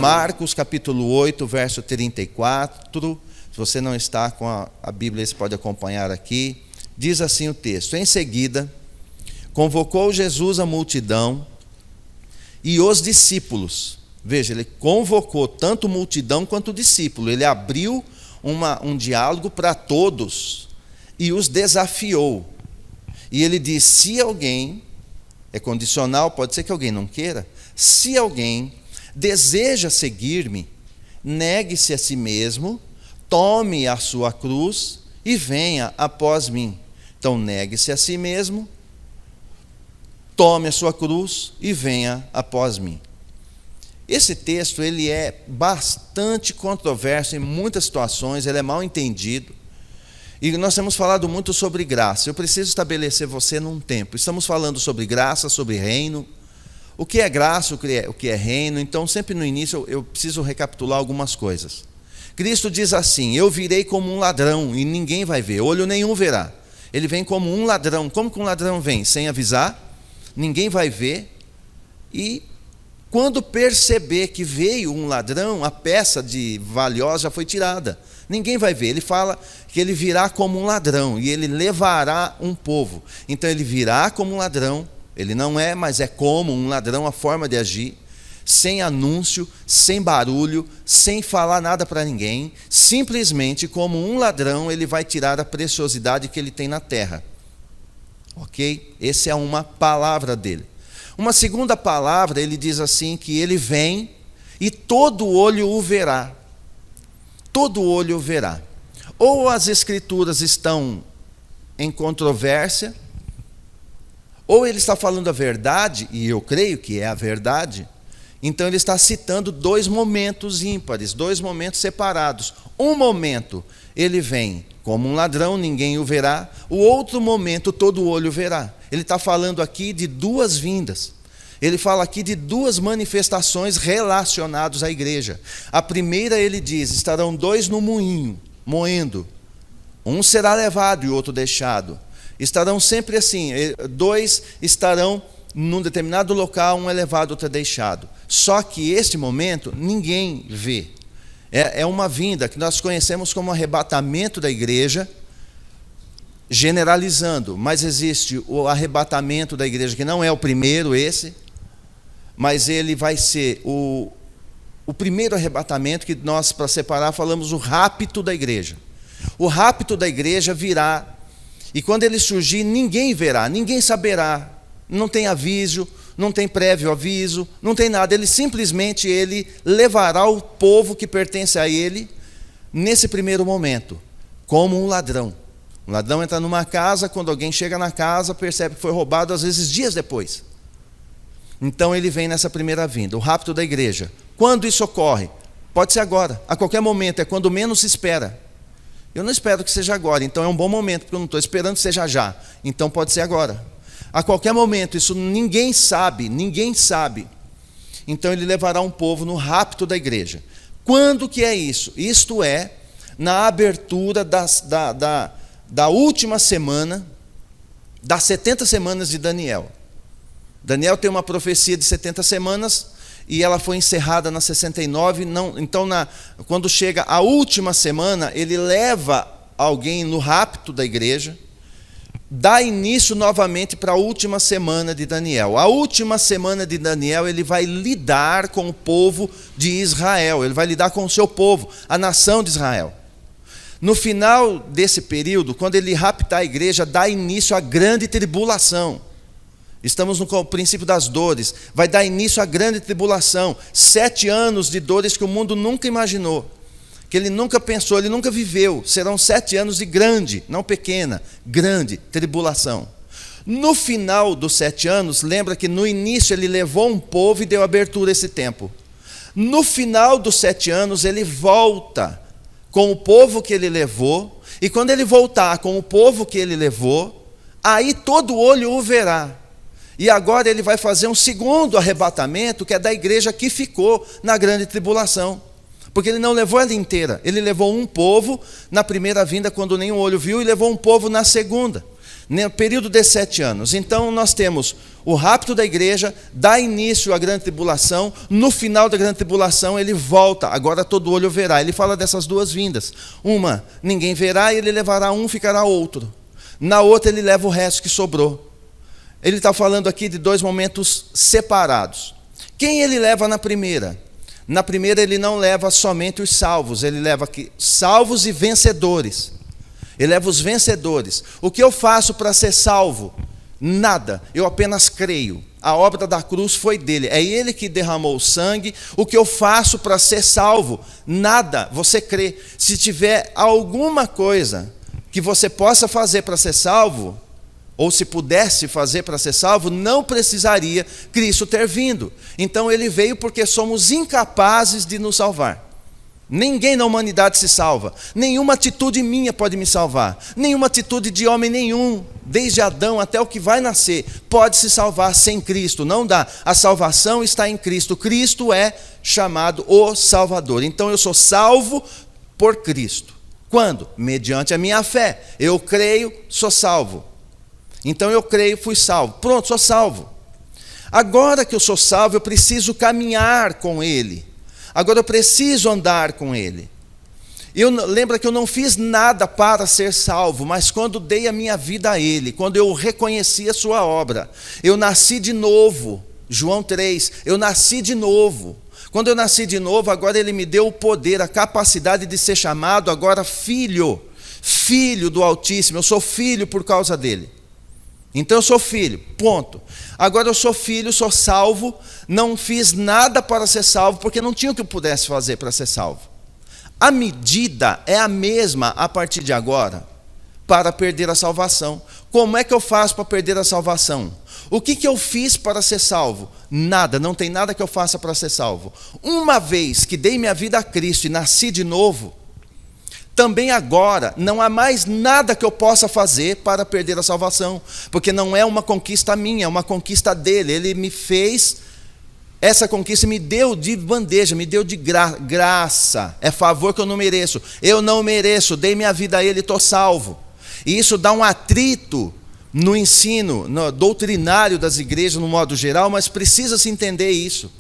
Marcos capítulo 8, verso 34. Se você não está com a Bíblia, você pode acompanhar aqui. Diz assim o texto: em seguida, convocou Jesus a multidão e os discípulos. Veja, ele convocou tanto multidão quanto discípulo. Ele abriu um diálogo para todos e os desafiou. E ele diz: se alguém, é condicional, pode ser que alguém não queira, se alguém deseja seguir-me, negue-se a si mesmo, tome a sua cruz e venha após mim. Então, negue-se a si mesmo, tome a sua cruz e venha após mim. Esse texto ele é bastante controverso em muitas situações, ele é mal entendido. E nós temos falado muito sobre graça. Eu preciso estabelecer você num tempo. Estamos falando sobre graça, sobre reino. O que é graça, o que é reino. Então, sempre no início, eu preciso recapitular algumas coisas. Cristo diz assim: eu virei como um ladrão e ninguém vai ver, olho nenhum verá. Ele vem como um ladrão. Como que um ladrão vem? Sem avisar, ninguém vai ver. E quando perceber que veio um ladrão, a peça de valiosa já foi tirada. Ninguém vai ver. Ele fala que ele virá como um ladrão e ele levará um povo. Então ele virá como um ladrão. Ele não é, mas é como um ladrão, a forma de agir, sem anúncio, sem barulho, sem falar nada para ninguém. Simplesmente como um ladrão, ele vai tirar a preciosidade que ele tem na terra. Ok? Essa é uma palavra dele. Uma segunda palavra, ele diz assim, que ele vem e todo olho o verá. Todo olho o verá. Ou as escrituras estão em controvérsia, ou ele está falando a verdade, e eu creio que é a verdade. Então ele está citando dois momentos ímpares, dois momentos separados. Um momento ele vem como um ladrão, ninguém o verá. O outro momento todo olho verá. Ele está falando aqui de duas vindas. Ele fala aqui de duas manifestações relacionadas à igreja. A primeira ele diz: estarão dois no moinho, moendo. Um será levado e o outro deixado. Estarão sempre assim, dois estarão num determinado local, um é levado, outro é deixado. Só que este momento ninguém vê. É uma vinda que nós conhecemos como arrebatamento da igreja, generalizando. Mas existe o arrebatamento da igreja, que não é o primeiro esse, mas ele vai ser o primeiro arrebatamento que nós, para separar, falamos o rapto da igreja. O rapto da igreja virá, e quando ele surgir, ninguém verá, ninguém saberá, não tem aviso, não tem prévio aviso, não tem nada. Ele simplesmente levará o povo que pertence a ele nesse primeiro momento, como um ladrão. Um ladrão entra numa casa, quando alguém chega na casa, percebe que foi roubado, às vezes dias depois. Então ele vem nessa primeira vinda, o rapto da igreja. Quando isso ocorre? Pode ser agora, a qualquer momento, é quando menos se espera. Eu não espero que seja agora, então é um bom momento, porque eu não estou esperando que seja já. Então pode ser agora. A qualquer momento, isso ninguém sabe, ninguém sabe. Então ele levará um povo no rapto da igreja. Quando que é isso? Isto é, na abertura da última semana, das 70 semanas de Daniel. Daniel tem uma profecia de 70 semanas e ela foi encerrada na 69. Então, quando chega a última semana, ele leva alguém no rapto da igreja, dá início novamente para a última semana de Daniel. A última semana de Daniel, ele vai lidar com o povo de Israel, ele vai lidar com o seu povo, a nação de Israel. No final desse período, quando ele raptar a igreja, dá início à grande tribulação. Estamos no princípio das dores. Vai dar início à grande tribulação. 7 anos de dores que o mundo nunca imaginou, que ele nunca pensou, ele nunca viveu. Serão 7 anos de grande, não pequena, grande tribulação. No final dos 7 anos, lembra que no início ele levou um povo e deu abertura a esse tempo. No final dos 7 anos, ele volta com o povo que ele levou, e quando ele voltar com o povo que ele levou, aí todo olho o verá. E agora ele vai fazer um segundo arrebatamento, que é da igreja que ficou na grande tribulação. Porque ele não levou ela inteira, ele levou um povo na primeira vinda, quando nenhum olho viu, e levou um povo na segunda. no período de 7 anos. Então nós temos o rapto da igreja, dá início à grande tribulação, no final da grande tribulação ele volta, agora todo olho verá. Ele fala dessas duas vindas, uma ninguém verá e ele levará um, ficará outro. Na outra ele leva o resto que sobrou. Ele está falando aqui de 2 momentos separados. Quem ele leva na primeira? Na primeira ele não leva somente os salvos, ele leva aqui salvos e vencedores. Ele leva os vencedores. O que eu faço para ser salvo? Nada, eu apenas creio. A obra da cruz foi dele, é ele que derramou o sangue. O que eu faço para ser salvo? Nada, você crê. Se tiver alguma coisa que você possa fazer para ser salvo, ou se pudesse fazer para ser salvo, não precisaria Cristo ter vindo. Então ele veio porque somos incapazes de nos salvar. Ninguém na humanidade se salva. Nenhuma atitude minha pode me salvar. Nenhuma atitude de homem nenhum, desde Adão até o que vai nascer, pode se salvar sem Cristo. Não dá. A salvação está em Cristo. Cristo é chamado o Salvador. Então eu sou salvo por Cristo. Quando? Mediante a minha fé. Eu creio, sou salvo. Então eu creio, fui salvo. Pronto, sou salvo. Agora que eu sou salvo, eu preciso caminhar com Ele. Agora eu preciso andar com Ele. Lembra que eu não fiz nada para ser salvo, mas quando dei a minha vida a Ele, quando eu reconheci a sua obra, eu nasci de novo. João 3, eu nasci de novo. Quando eu nasci de novo, agora Ele me deu o poder, a capacidade de ser chamado agora filho. Filho do Altíssimo, eu sou filho por causa dEle. Então eu sou filho, ponto. Agora eu sou filho, sou salvo, não fiz nada para ser salvo, porque não tinha o que eu pudesse fazer para ser salvo. A medida é a mesma a partir de agora para perder a salvação. Como é que eu faço para perder a salvação? O que eu fiz para ser salvo? Nada, não tem nada que eu faça para ser salvo. Uma vez que dei minha vida a Cristo e nasci de novo, também agora não há mais nada que eu possa fazer para perder a salvação, porque não é uma conquista minha, é uma conquista dele. Ele me fez essa conquista, me deu de bandeja, me deu de graça, é favor que eu não mereço. Eu não mereço, dei minha vida a ele, estou salvo. E isso dá um atrito no ensino doutrinário das igrejas no modo geral, mas precisa se entender isso.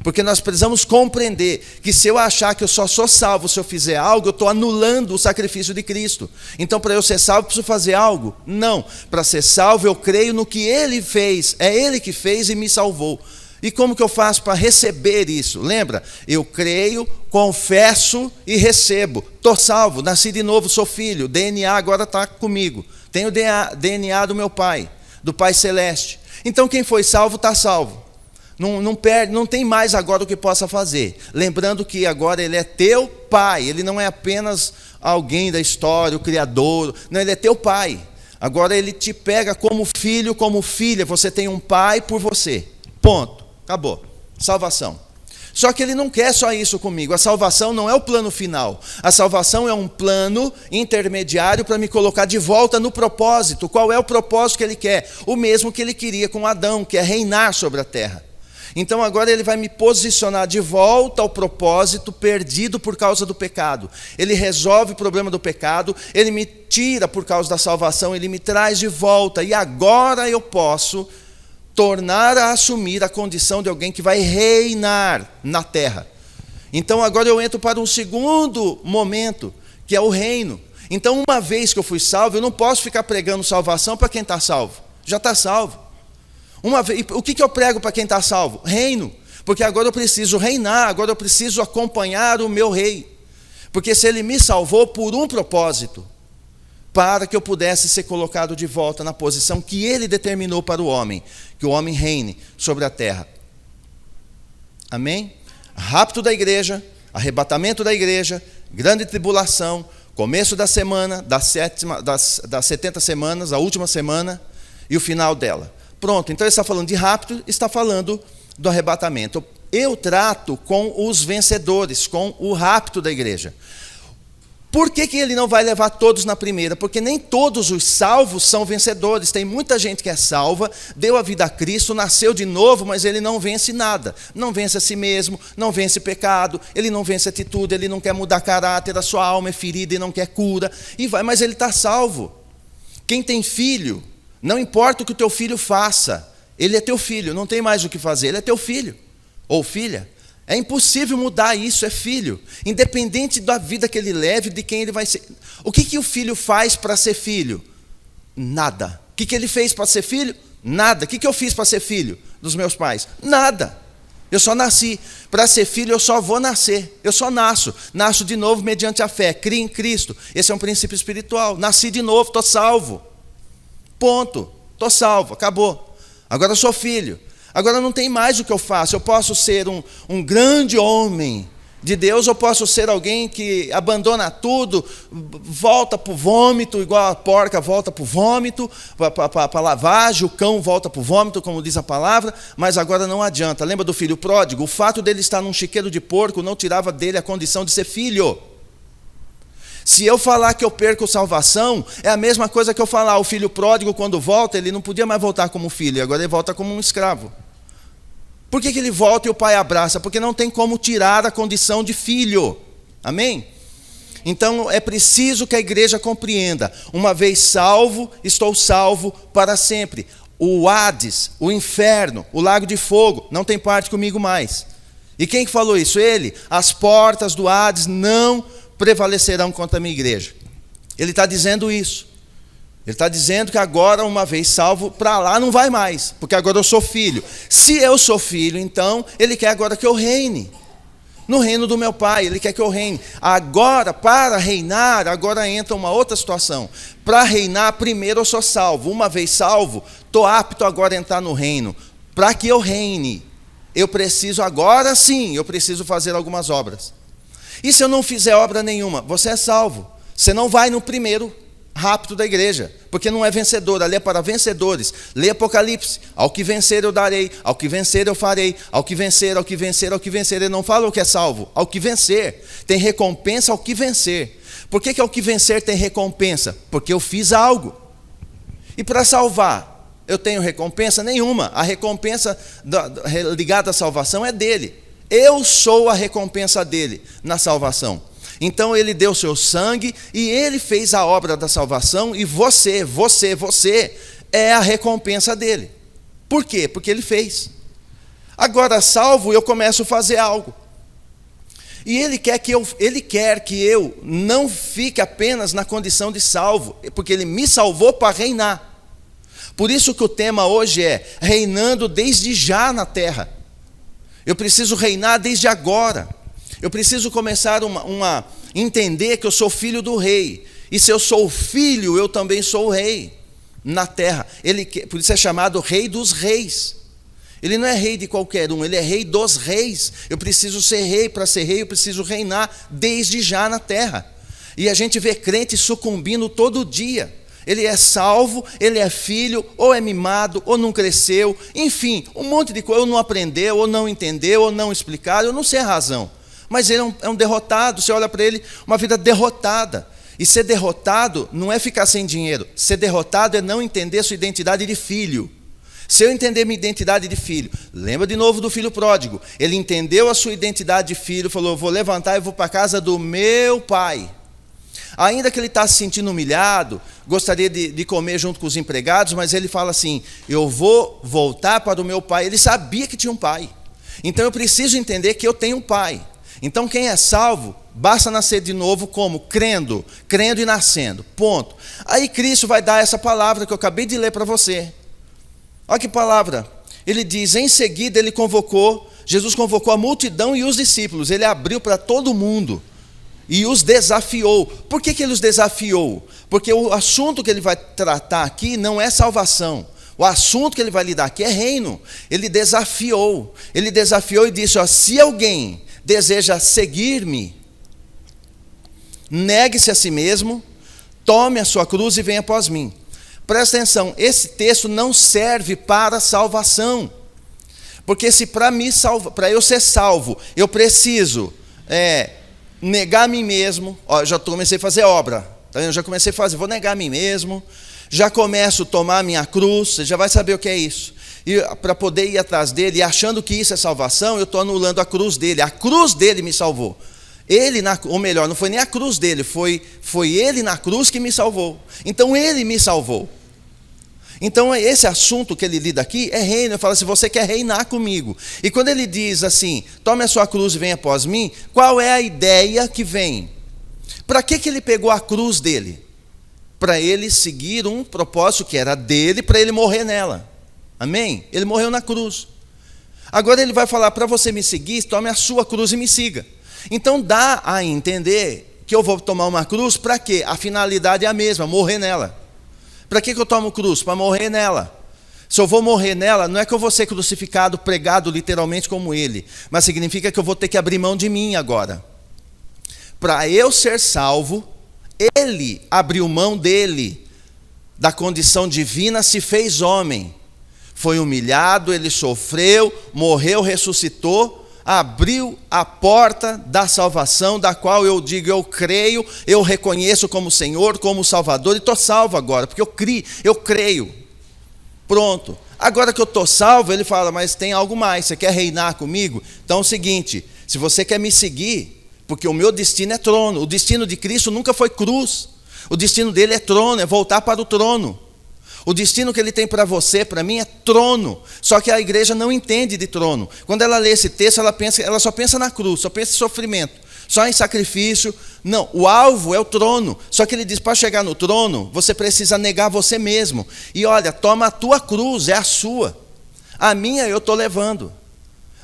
Porque nós precisamos compreender que se eu achar que eu só sou salvo se eu fizer algo, eu estou anulando o sacrifício de Cristo. Então, para eu ser salvo, eu preciso fazer algo? Não. Para ser salvo, eu creio no que Ele fez. É Ele que fez e me salvou. E como que eu faço para receber isso? Lembra? Eu creio, confesso e recebo. Estou salvo, nasci de novo, sou filho. O DNA agora está comigo. Tenho o DNA do meu Pai, do Pai Celeste. Então, quem foi salvo, está salvo. Não perde, não tem mais agora o que possa fazer. Lembrando que agora Ele é teu Pai. Ele não é apenas alguém da história, o Criador. Não, Ele é teu Pai. Agora Ele te pega como filho, como filha. Você tem um Pai por você. Ponto. Acabou. Salvação. Só que Ele não quer só isso comigo. A salvação não é o plano final. A salvação é um plano intermediário para me colocar de volta no propósito. Qual é o propósito que Ele quer? O mesmo que Ele queria com Adão, que é reinar sobre a terra. Então agora Ele vai me posicionar de volta ao propósito perdido por causa do pecado. Ele resolve o problema do pecado, Ele me tira por causa da salvação, Ele me traz de volta. E agora eu posso tornar a assumir a condição de alguém que vai reinar na terra. Então agora eu entro para um segundo momento, que é o reino. Então uma vez que eu fui salvo, eu não posso ficar pregando salvação para quem está salvo. Já está salvo. O que eu prego para quem está salvo? Reino. Porque agora eu preciso reinar, agora eu preciso acompanhar o meu rei. Porque se Ele me salvou por um propósito, para que eu pudesse ser colocado de volta na posição que Ele determinou para o homem, que o homem reine sobre a terra. Amém? Rapto da igreja, arrebatamento da igreja, grande tribulação, começo da semana, das 70 semanas, a última semana e o final dela. Pronto, então ele está falando de rapto, está falando do arrebatamento. Eu trato com os vencedores, com o rapto da igreja. Por que Ele não vai levar todos na primeira? Porque nem todos os salvos são vencedores. Tem muita gente que é salva, deu a vida a Cristo, nasceu de novo, mas ele não vence nada. Não vence a si mesmo, não vence pecado, ele não vence atitude, ele não quer mudar caráter, a sua alma é ferida e não quer cura. Mas ele está salvo. Quem tem filho, não importa o que o teu filho faça, ele é teu filho, não tem mais o que fazer, ele é teu filho ou filha. É impossível mudar isso, é filho. Independente da vida que ele leve, de quem ele vai ser. O que o filho faz para ser filho? Nada. O que ele fez para ser filho? Nada. O que eu fiz para ser filho dos meus pais? Nada. Eu só nasci. Para ser filho eu só vou nascer. Eu só nasço. Nasço de novo mediante a fé. Crio em Cristo. Esse é um princípio espiritual. Nasci de novo, estou salvo. Ponto. Estou salvo. Acabou. Agora eu sou filho. Agora não tem mais o que eu faço. Eu posso ser um grande homem de Deus, ou posso ser alguém que abandona tudo, volta para o vômito, igual a porca volta para o vômito, para a lavagem, o cão volta para o vômito, como diz a palavra, mas agora não adianta. Lembra do filho pródigo? O fato dele estar num chiqueiro de porco não tirava dele a condição de ser filho. Se eu falar que eu perco salvação, é a mesma coisa que eu falar, o filho pródigo quando volta, ele não podia mais voltar como filho, agora ele volta como um escravo. Por que ele volta e o pai abraça? Porque não tem como tirar a condição de filho. Amém? Então é preciso que a igreja compreenda. Uma vez salvo, estou salvo para sempre. O Hades, o inferno, o lago de fogo, não tem parte comigo mais. E quem que falou isso? Ele. As portas do Hades não prevalecerão contra a minha igreja. Ele está dizendo isso. Ele está dizendo que agora, uma vez salvo, para lá não vai mais, porque agora eu sou filho. Se eu sou filho, então, ele quer agora que eu reine. No reino do meu pai, ele quer que eu reine. Agora, para reinar, agora entra uma outra situação. Para reinar, primeiro eu sou salvo. Uma vez salvo, estou apto agora a entrar no reino. Para que eu reine, eu preciso agora sim, eu preciso fazer algumas obras. E se eu não fizer obra nenhuma, você é salvo. Você não vai no primeiro rápido da igreja, porque não é vencedor, ali é para vencedores. Lê Apocalipse, ao que vencer eu darei, ao que vencer eu farei, ao que vencer, ao que vencer, ao que vencer. Ele não fala o que é salvo, ao que vencer, tem recompensa ao que vencer. Por que ao que vencer tem recompensa? Porque eu fiz algo. E para salvar, eu tenho recompensa nenhuma. A recompensa ligada à salvação é dele. Eu sou a recompensa dele na salvação. Então ele deu seu sangue e ele fez a obra da salvação, e você é a recompensa dele. Por quê? Porque ele fez. Agora salvo, eu começo a fazer algo. E ele quer que eu não fique apenas na condição de salvo, porque ele me salvou para reinar. Por isso que o tema hoje é reinando desde já na terra. Eu preciso reinar desde agora. Eu preciso começar entender que eu sou filho do rei. E se eu sou filho, eu também sou o rei na terra. Por isso é chamado rei dos reis. Ele não é rei de qualquer um, ele é rei dos reis. Eu preciso ser rei, para ser rei eu preciso reinar desde já na terra. E a gente vê crente sucumbindo todo dia. Ele é salvo, ele é filho, ou é mimado, ou não cresceu. Enfim, um monte de coisa, ou não aprendeu, ou não entendeu, ou não explicaram, eu não sei a razão. Mas ele é um derrotado, você olha para ele, uma vida derrotada. E ser derrotado não é ficar sem dinheiro. Ser derrotado é não entender sua identidade de filho. Se eu entender minha identidade de filho, lembra de novo do filho pródigo. Ele entendeu a sua identidade de filho, falou, eu vou levantar e vou para a casa do meu pai. Ainda que ele está se sentindo humilhado, gostaria de comer junto com os empregados, mas ele fala assim, eu vou voltar para o meu pai. Ele sabia que tinha um pai. Então eu preciso entender que eu tenho um pai. Então quem é salvo, basta nascer de novo como? Crendo e nascendo, ponto. Aí Cristo vai dar essa palavra que eu acabei de ler para você. Olha que palavra, ele diz, em seguida Jesus convocou a multidão e os discípulos, ele abriu para todo mundo e os desafiou. Por que ele os desafiou? Porque o assunto que ele vai tratar aqui não é salvação. O assunto que ele vai lidar aqui é reino. Ele desafiou e disse, ó, se alguém deseja seguir-me, negue-se a si mesmo, tome a sua cruz e venha após mim. Presta atenção, esse texto não serve para salvação. Porque se para eu ser salvo, eu preciso negar a mim mesmo, ó, já comecei a fazer obra, tá vendo? Já comecei a fazer, vou negar a mim mesmo, já começo a tomar a minha cruz, você já vai saber o que é isso. E para poder ir atrás dele, e achando que isso é salvação, eu estou anulando a cruz dele me salvou. Ele, ou melhor, não foi nem a cruz dele, foi ele na cruz que me salvou. Então ele me salvou. Então esse assunto que ele lida aqui é reino. Ele fala assim, você quer reinar comigo. E quando ele diz assim, tome a sua cruz e venha após mim, qual é a ideia que vem? Para que ele pegou a cruz dele? Para ele seguir um propósito que era dele, para ele morrer nela. Amém? Ele morreu na cruz. Agora ele vai falar, para você me seguir, tome a sua cruz e me siga. Então dá a entender que eu vou tomar uma cruz para quê? A finalidade é a mesma, morrer nela. Para que eu tomo cruz? Para morrer nela. Se eu vou morrer nela, não é que eu vou ser crucificado, pregado literalmente como ele, mas significa que eu vou ter que abrir mão de mim agora. Para eu ser salvo, ele abriu mão dele, da condição divina, se fez homem. Foi humilhado, ele sofreu, morreu, ressuscitou, abriu a porta da salvação, da qual eu digo, eu creio, eu reconheço como Senhor, como Salvador, e estou salvo agora, porque eu creio. Pronto. Agora que eu estou salvo, ele fala, mas tem algo mais, você quer reinar comigo? Então é o seguinte, se você quer me seguir, porque o meu destino é trono, o destino de Cristo nunca foi cruz, o destino dele é trono, é voltar para o trono. O destino que ele tem para você, para mim, é trono. Só que a igreja não entende de trono. Quando ela lê esse texto, ela só pensa na cruz, só pensa em sofrimento, só em sacrifício. Não, o alvo é o trono. Só que ele diz, para chegar no trono, você precisa negar você mesmo. E olha, toma a tua cruz, é a sua. A minha eu estou levando.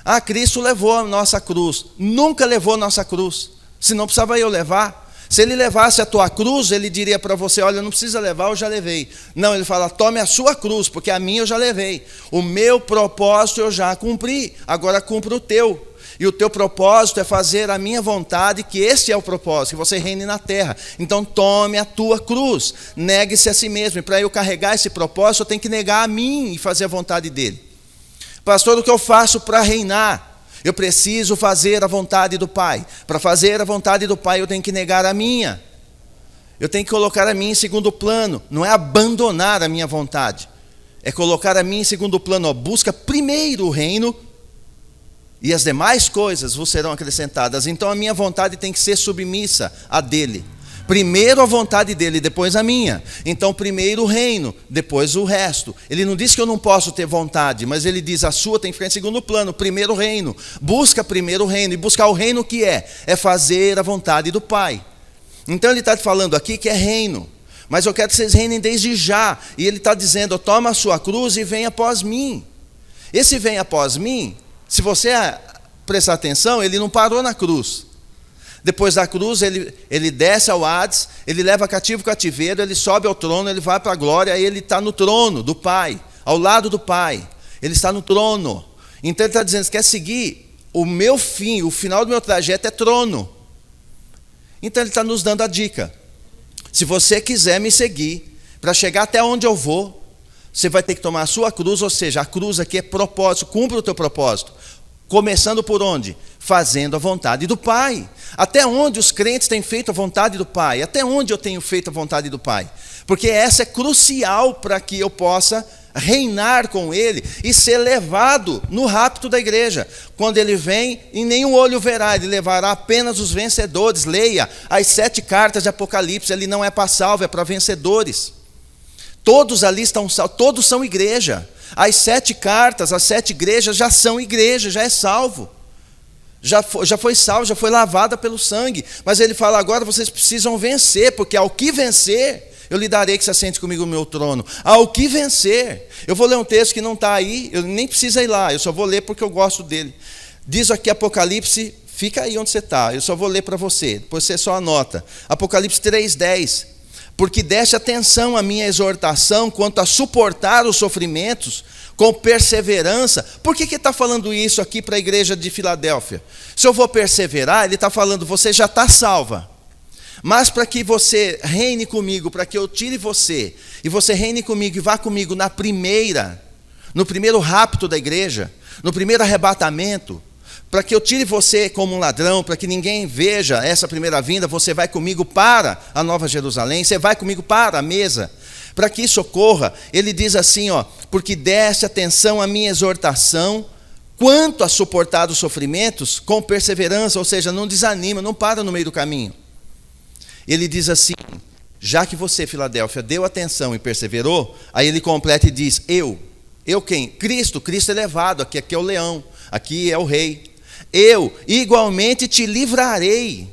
Ah, Cristo levou a nossa cruz. Nunca levou a nossa cruz. Senão precisava eu levar. Se ele levasse a tua cruz, ele diria para você, olha, não precisa levar, eu já levei. Não, ele fala, tome a sua cruz, porque a minha eu já levei. O meu propósito eu já cumpri, agora cumpra o teu. E o teu propósito é fazer a minha vontade, que esse é o propósito, que você reine na terra. Então tome a tua cruz, negue-se a si mesmo. E para eu carregar esse propósito, eu tenho que negar a mim e fazer a vontade dele. Pastor, o que eu faço para reinar? Eu preciso fazer a vontade do Pai. Para fazer a vontade do Pai, eu tenho que negar a minha. Eu tenho que colocar a minha em segundo plano. Não é abandonar a minha vontade. É colocar a minha em segundo plano. Ó, busca primeiro o reino e as demais coisas vos serão acrescentadas. Então a minha vontade tem que ser submissa à dele. Primeiro a vontade dele, depois a minha. Então primeiro o reino, depois o resto. Ele não diz que eu não posso ter vontade, mas ele diz a sua tem que ficar em segundo plano. Primeiro o reino, busca primeiro o reino. E buscar o reino que é fazer a vontade do Pai. Então ele está falando aqui que é reino. Mas eu quero que vocês reinem desde já. E ele está dizendo, toma a sua cruz e venha após mim. Esse venha após mim, se você prestar atenção, ele não parou na cruz. Depois da cruz, ele desce ao Hades, ele leva cativo o cativeiro, ele sobe ao trono, ele vai para a glória, aí ele está no trono do Pai, ao lado do Pai. Ele está no trono. Então ele está dizendo, você quer seguir o meu fim, o final do meu trajeto é trono. Então ele está nos dando a dica. Se você quiser me seguir, para chegar até onde eu vou, você vai ter que tomar a sua cruz, ou seja, a cruz aqui é propósito, cumpre o teu propósito. Começando por onde? Fazendo a vontade do Pai. Até onde os crentes têm feito a vontade do Pai? Até onde eu tenho feito a vontade do Pai? Porque essa é crucial para que eu possa reinar com Ele e ser levado no rapto da igreja. Quando Ele vem, em nenhum olho verá, Ele levará apenas os vencedores. Leia as 7 cartas de Apocalipse, Ele não é para salvo, é para vencedores. Todos ali estão salvos, todos são igreja. As 7 cartas, as 7 igrejas já são igreja, já é salvo. Já foi salvo, já foi lavada pelo sangue. Mas ele fala, agora vocês precisam vencer, porque ao que vencer, eu lhe darei que se assente comigo no meu trono. Ao que vencer. Eu vou ler um texto que não está aí, eu nem precisa ir lá, eu só vou ler porque eu gosto dele. Diz aqui Apocalipse, fica aí onde você está, eu só vou ler para você, depois você só anota. Apocalipse 3:10. Porque deste atenção à minha exortação quanto a suportar os sofrimentos com perseverança. Por que está falando isso aqui para a igreja de Filadélfia? Se eu vou perseverar, ele está falando, você já está salva. Mas para que você reine comigo, para que eu tire você, e você reine comigo e vá comigo no primeiro rapto da igreja, no primeiro arrebatamento, para que eu tire você como um ladrão, para que ninguém veja essa primeira vinda, você vai comigo para a Nova Jerusalém, você vai comigo para a mesa. Para que isso ocorra, ele diz assim, ó, porque deste atenção à minha exortação, quanto a suportar os sofrimentos com perseverança, ou seja, não desanima, não para no meio do caminho. Ele diz assim, já que você, Filadélfia, deu atenção e perseverou, aí ele completa e diz, eu quem? Cristo elevado, aqui é o leão, aqui é o rei. Eu igualmente te livrarei.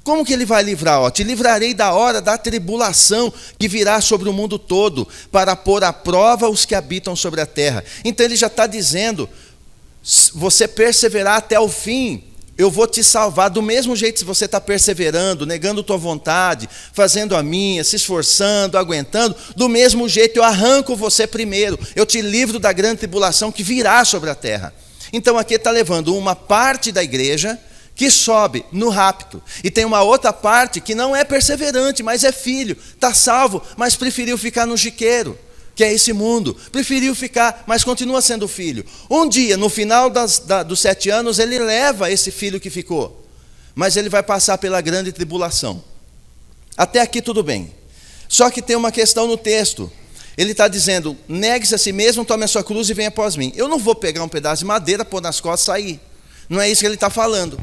Como que ele vai livrar? Te livrarei da hora da tribulação que virá sobre o mundo todo, para pôr à prova os que habitam sobre a terra. Então ele já está dizendo, você perseverar até o fim, eu vou te salvar. Do mesmo jeito que você está perseverando, negando tua vontade, fazendo a minha, se esforçando, aguentando, do mesmo jeito eu arranco você primeiro, eu te livro da grande tribulação que virá sobre a terra. Então aqui está levando uma parte da igreja que sobe no rapto, e tem uma outra parte que não é perseverante, mas é filho, está salvo, mas preferiu ficar no chiqueiro, que é esse mundo, preferiu ficar, mas continua sendo filho. Um dia, no final dos 7 anos, ele leva esse filho que ficou, mas ele vai passar pela grande tribulação. Até aqui tudo bem, só que tem uma questão no texto. Ele está dizendo, negue-se a si mesmo, tome a sua cruz e venha após mim. Eu não vou pegar um pedaço de madeira, pôr nas costas e sair. Não é isso que ele está falando.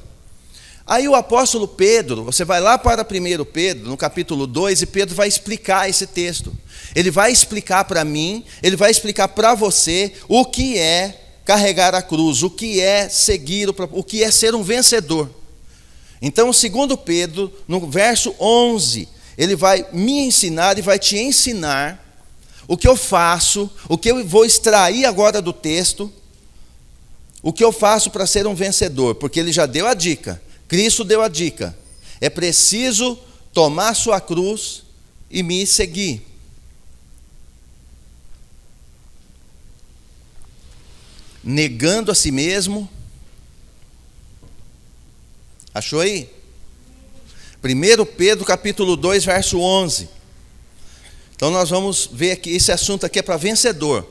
Aí o apóstolo Pedro, você vai lá para 1 Pedro, no capítulo 2, e Pedro vai explicar esse texto. Ele vai explicar para mim, ele vai explicar para você o que é carregar a cruz, o que é seguir, o que é ser um vencedor. Então, segundo Pedro, no verso 11, ele vai me ensinar e vai te ensinar o que eu faço, o que eu vou extrair agora do texto, o que eu faço para ser um vencedor, porque ele já deu a dica. Cristo deu a dica, é preciso tomar sua cruz e me seguir. Negando a si mesmo. Achou aí? 1 Pedro capítulo 2, verso 11. Então nós vamos ver aqui, esse assunto aqui é para vencedor.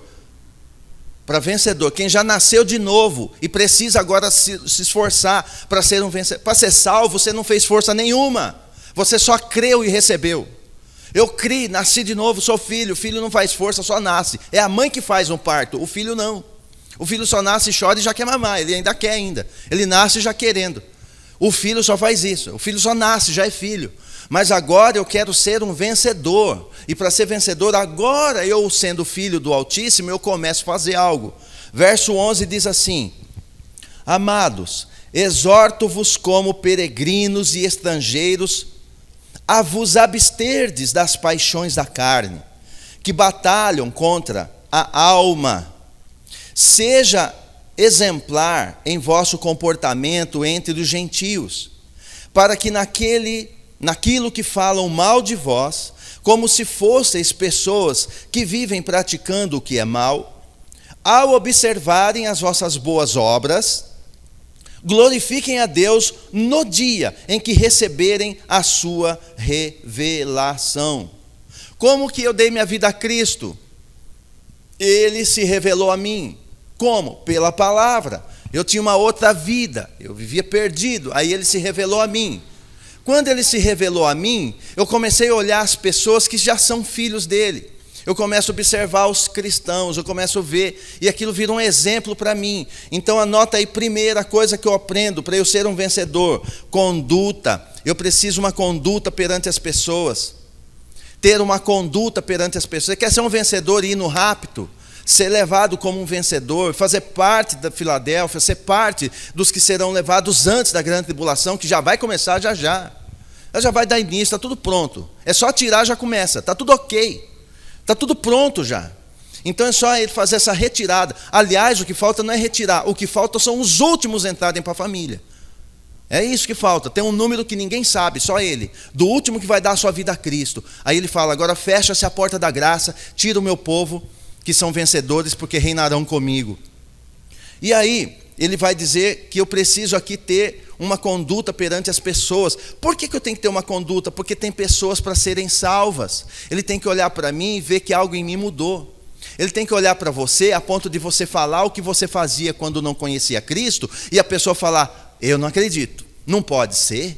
Para vencedor, quem já nasceu de novo e precisa agora se esforçar para ser um vencedor. Para ser salvo, você não fez força nenhuma, você só creu e recebeu. Eu criei, nasci de novo, sou filho. O filho não faz força, só nasce. É a mãe que faz um parto, o filho não. O filho só nasce, chora e já quer mamar, ele ainda quer ainda. Ele nasce já querendo. O filho só faz isso, o filho só nasce, já é filho. Mas agora eu quero ser um vencedor. E para ser vencedor, agora eu sendo filho do Altíssimo, eu começo a fazer algo. Verso 11 diz assim, amados, exorto-vos como peregrinos e estrangeiros, a vos absterdes das paixões da carne, que batalham contra a alma. Seja exemplar em vosso comportamento entre os gentios, para que naquilo que falam mal de vós, como se fosseis pessoas que vivem praticando o que é mal, ao observarem as vossas boas obras, glorifiquem a Deus no dia em que receberem a sua revelação. Como que eu dei minha vida a Cristo? Ele se revelou a mim. Como? Pela palavra. Eu tinha uma outra vida, eu vivia perdido, aí ele se revelou a mim. Quando ele se revelou a mim, eu comecei a olhar as pessoas que já são filhos dele. Eu começo a observar os cristãos, eu começo a ver, e aquilo vira um exemplo para mim. Então anota aí, primeira coisa que eu aprendo para eu ser um vencedor: conduta. Eu preciso uma conduta perante as pessoas. Ter uma conduta perante as pessoas. Você quer ser um vencedor e ir no rapto? Ser levado como um vencedor, fazer parte da Filadélfia, ser parte dos que serão levados antes da grande tribulação, que já vai começar já. Ela já vai dar início, está tudo pronto. É só tirar, já começa, está tudo ok. Está tudo pronto já. Então é só ele fazer essa retirada. Aliás, o que falta não é retirar, o que falta são os últimos entrarem para a família. É isso que falta, tem um número que ninguém sabe, só ele. Do último que vai dar a sua vida a Cristo. Aí ele fala, agora fecha-se a porta da graça, tira o meu povo, que são vencedores, porque reinarão comigo. E aí, ele vai dizer que eu preciso aqui ter uma conduta perante as pessoas. Por que eu tenho que ter uma conduta? Porque tem pessoas para serem salvas. Ele tem que olhar para mim e ver que algo em mim mudou. Ele tem que olhar para você a ponto de você falar o que você fazia quando não conhecia Cristo, e a pessoa falar, eu não acredito, não pode ser,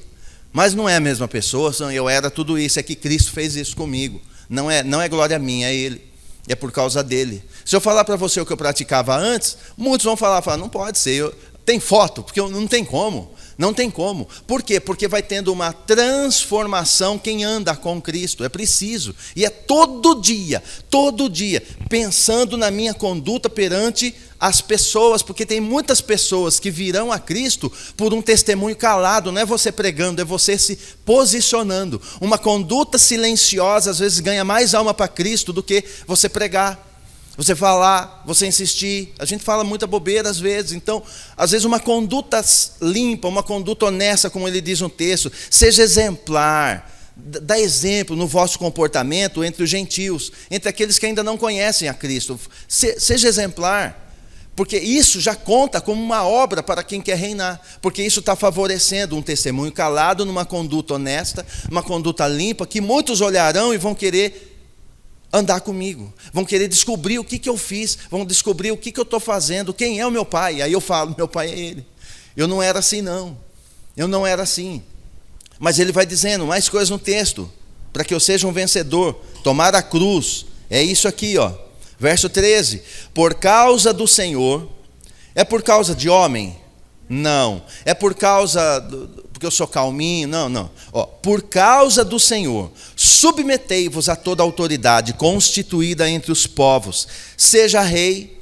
mas não é a mesma pessoa, eu era tudo isso, é que Cristo fez isso comigo. Não é glória minha, é Ele. É por causa dele. Se eu falar para você o que eu praticava antes, muitos vão falar, não pode ser, tem foto, porque não tem como. Não tem como. Por quê? Porque vai tendo uma transformação quem anda com Cristo. É preciso. E é todo dia, pensando na minha conduta perante as pessoas, porque tem muitas pessoas que virão a Cristo por um testemunho calado, não é você pregando, é você se posicionando. Uma conduta silenciosa às vezes ganha mais alma para Cristo do que você pregar. Você falar, você insistir, a gente fala muita bobeira às vezes, então, às vezes uma conduta limpa, uma conduta honesta, como ele diz no texto, seja exemplar, dá exemplo no vosso comportamento entre os gentios, entre aqueles que ainda não conhecem a Cristo, seja exemplar, porque isso já conta como uma obra para quem quer reinar, porque isso está favorecendo um testemunho calado, numa conduta honesta, uma conduta limpa, que muitos olharão e vão querer andar comigo, vão querer descobrir o que eu fiz, vão descobrir o que eu estou fazendo, quem é o meu pai. Aí eu falo, meu pai é ele. Eu não era assim não, eu não era assim. Mas ele vai dizendo mais coisas no texto, para que eu seja um vencedor, tomar a cruz, é isso aqui, ó, verso 13, por causa do Senhor, é por causa de homem? Não, é por causa, porque eu sou calminho, não. Ó, por causa do Senhor, submetei-vos a toda autoridade constituída entre os povos, seja rei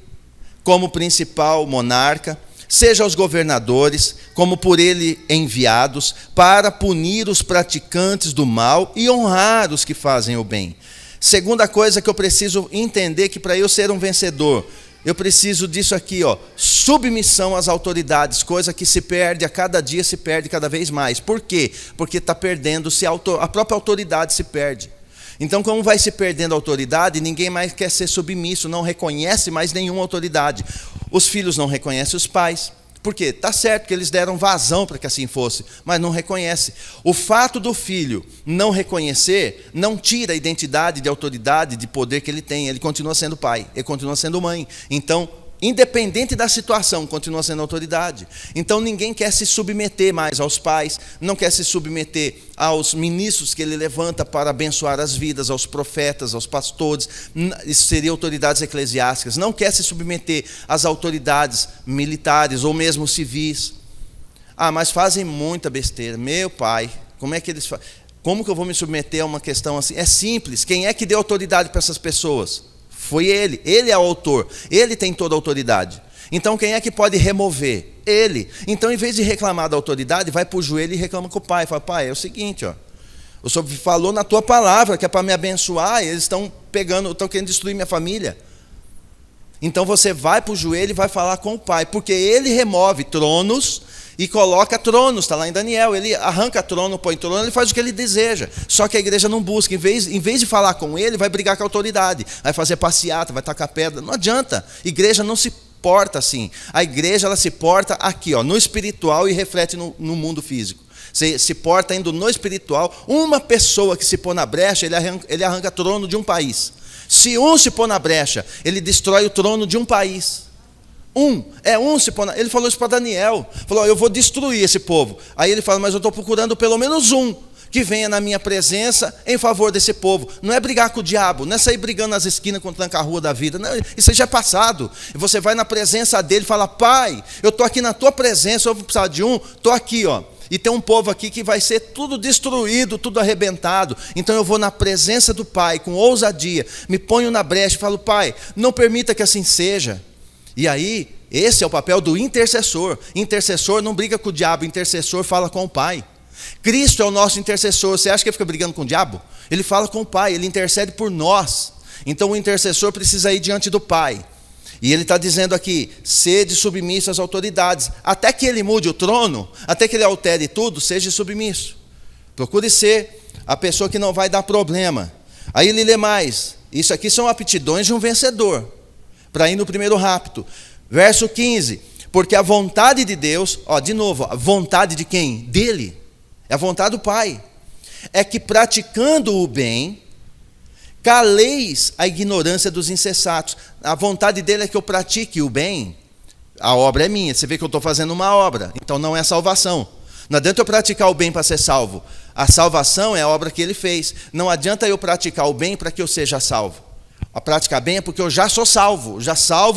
como principal monarca, seja os governadores como por ele enviados, para punir os praticantes do mal e honrar os que fazem o bem. Segunda coisa que eu preciso entender, que para eu ser um vencedor, eu preciso disso aqui, ó, submissão às autoridades, coisa que se perde a cada dia, se perde cada vez mais. Por quê? Porque está perdendo-se, a própria autoridade se perde. Então, como vai se perdendo a autoridade, ninguém mais quer ser submisso, não reconhece mais nenhuma autoridade. Os filhos não reconhecem os pais. Por quê? Está certo que eles deram vazão para que assim fosse, mas não reconhece. O fato do filho não reconhecer, não tira a identidade de autoridade, de poder que ele tem. Ele continua sendo pai, ele continua sendo mãe. Então, independente da situação, continua sendo autoridade. Então, ninguém quer se submeter mais aos pais, não quer se submeter aos ministros que ele levanta para abençoar as vidas, aos profetas, aos pastores, isso seria autoridades eclesiásticas, não quer se submeter às autoridades militares ou mesmo civis. Mas fazem muita besteira. Meu pai, como é que eles fazem? Como que eu vou me submeter a uma questão assim? É simples, quem é que deu autoridade para essas pessoas? Foi ele é o autor, ele tem toda a autoridade. Então quem é que pode remover? Ele. Então, em vez de reclamar da autoridade, vai para o joelho e reclama com o pai. Fala, pai, é o seguinte, ó, o senhor falou na tua palavra que é para me abençoar, e eles estão querendo destruir minha família. Então você vai para o joelho e vai falar com o pai, porque ele remove tronos e coloca tronos, está lá em Daniel, ele arranca trono, põe trono, ele faz o que ele deseja, só que a igreja não busca, em vez de falar com ele, vai brigar com a autoridade, vai fazer passeata, vai tacar pedra, não adianta, igreja não se porta assim, a igreja ela se porta aqui, ó, no espiritual e reflete no mundo físico, se porta indo no espiritual. Uma pessoa que se pôr na brecha, ele arranca trono de um país. Se um se pôr na brecha, ele destrói o trono de um país. Ele falou isso para Daniel, falou, eu vou destruir esse povo. Aí ele fala, mas eu estou procurando pelo menos um que venha na minha presença em favor desse povo. Não é brigar com o diabo, não é sair brigando nas esquinas com tranca a rua da vida, não, isso aí já é passado. E você vai na presença dele e fala, pai, eu estou aqui na tua presença, eu vou precisar de um, estou aqui, ó. E tem um povo aqui que vai ser tudo destruído, tudo arrebentado. Então eu vou na presença do pai, com ousadia, me ponho na brecha e falo, pai, não permita que assim seja. E aí, esse é o papel do intercessor. Intercessor não briga com o diabo, intercessor fala com o pai. Cristo é o nosso intercessor. Você acha que ele fica brigando com o diabo? Ele fala com o pai, ele intercede por nós. Então o intercessor precisa ir diante do pai. E ele está dizendo aqui, sede submisso às autoridades. Até que ele mude o trono, até que ele altere tudo, seja submisso. Procure ser a pessoa que não vai dar problema. Aí ele lê mais. Isso aqui são aptidões de um vencedor. Para ir no primeiro rapto. Verso 15. Porque a vontade de Deus, ó, de novo, a vontade de quem? Dele. É a vontade do Pai. É que praticando o bem, caleis a ignorância dos insensatos. A vontade dele é que eu pratique o bem. A obra é minha. Você vê que eu estou fazendo uma obra. Então não é salvação. Não adianta eu praticar o bem para ser salvo. A salvação é a obra que ele fez. Não adianta eu praticar o bem para que eu seja salvo. a praticar bem é porque eu já sou salvo,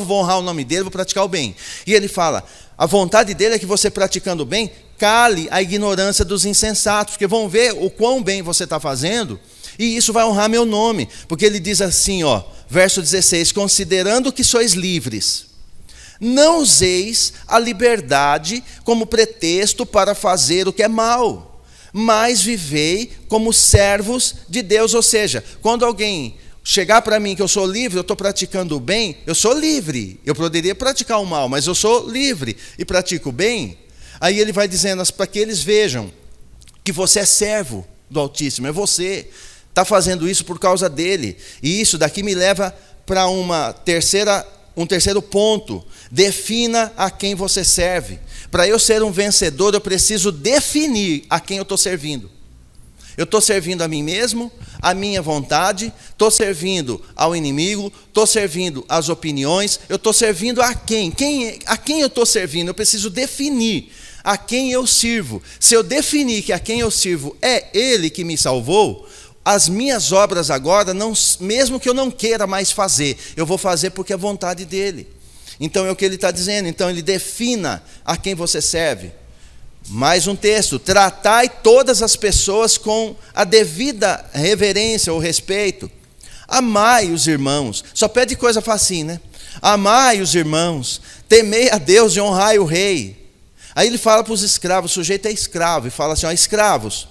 vou honrar o nome dele, vou praticar o bem. E ele fala, a vontade dele é que você praticando o bem, cale a ignorância dos insensatos, porque vão ver o quão bem você está fazendo, e isso vai honrar meu nome, porque ele diz assim, ó, verso 16, considerando que sois livres, não useis a liberdade como pretexto para fazer o que é mal, mas vivei como servos de Deus. Ou seja, quando alguém chegar para mim que eu sou livre, eu estou praticando o bem, eu sou livre. Eu poderia praticar o mal, mas eu sou livre e pratico o bem. Aí ele vai dizendo para que eles vejam que você é servo do Altíssimo, é você. Está fazendo isso por causa dele. E isso daqui me leva para um terceiro ponto. Defina a quem você serve. Para eu ser um vencedor, eu preciso definir a quem eu estou servindo. Eu estou servindo a mim mesmo, a minha vontade, estou servindo ao inimigo, estou servindo às opiniões, eu estou servindo a quem? A quem eu estou servindo? Eu preciso definir a quem eu sirvo. Se eu definir que a quem eu sirvo é ele que me salvou, as minhas obras agora, mesmo que eu não queira mais fazer, eu vou fazer porque é vontade dele. Então é o que ele está dizendo. Então ele defina a quem você serve. Mais um texto, tratai todas as pessoas com a devida reverência ou respeito. Amai os irmãos. Só pede coisa facinho, né? Amai os irmãos, temei a Deus e honrai o rei. Aí ele fala para os escravos, o sujeito é escravo, e fala assim, ó, escravos,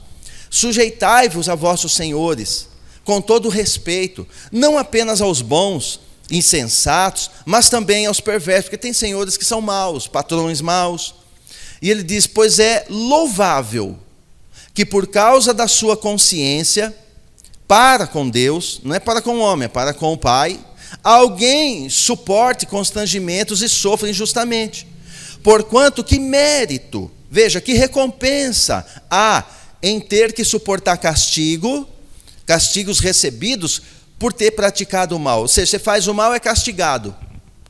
sujeitai-vos a vossos senhores, com todo respeito, não apenas aos bons, insensatos, mas também aos perversos, porque tem senhores que são maus, patrões maus. E ele diz, pois é louvável que por causa da sua consciência, para com Deus, não é para com o homem, é para com o Pai, alguém suporte constrangimentos e sofra injustamente. Porquanto que mérito, veja, que recompensa há em ter que suportar castigos recebidos por ter praticado o mal. Ou seja, você faz o mal, é castigado.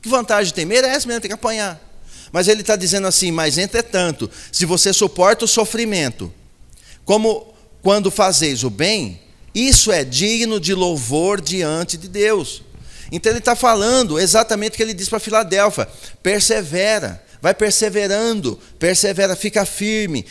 Que vantagem tem? Merece mesmo, tem que apanhar. Mas ele está dizendo assim, mas entretanto, se você suporta o sofrimento, como quando fazeis o bem, isso é digno de louvor diante de Deus. Então ele está falando exatamente o que ele diz para Filadélfia, persevera, vai perseverando, persevera, fica firme,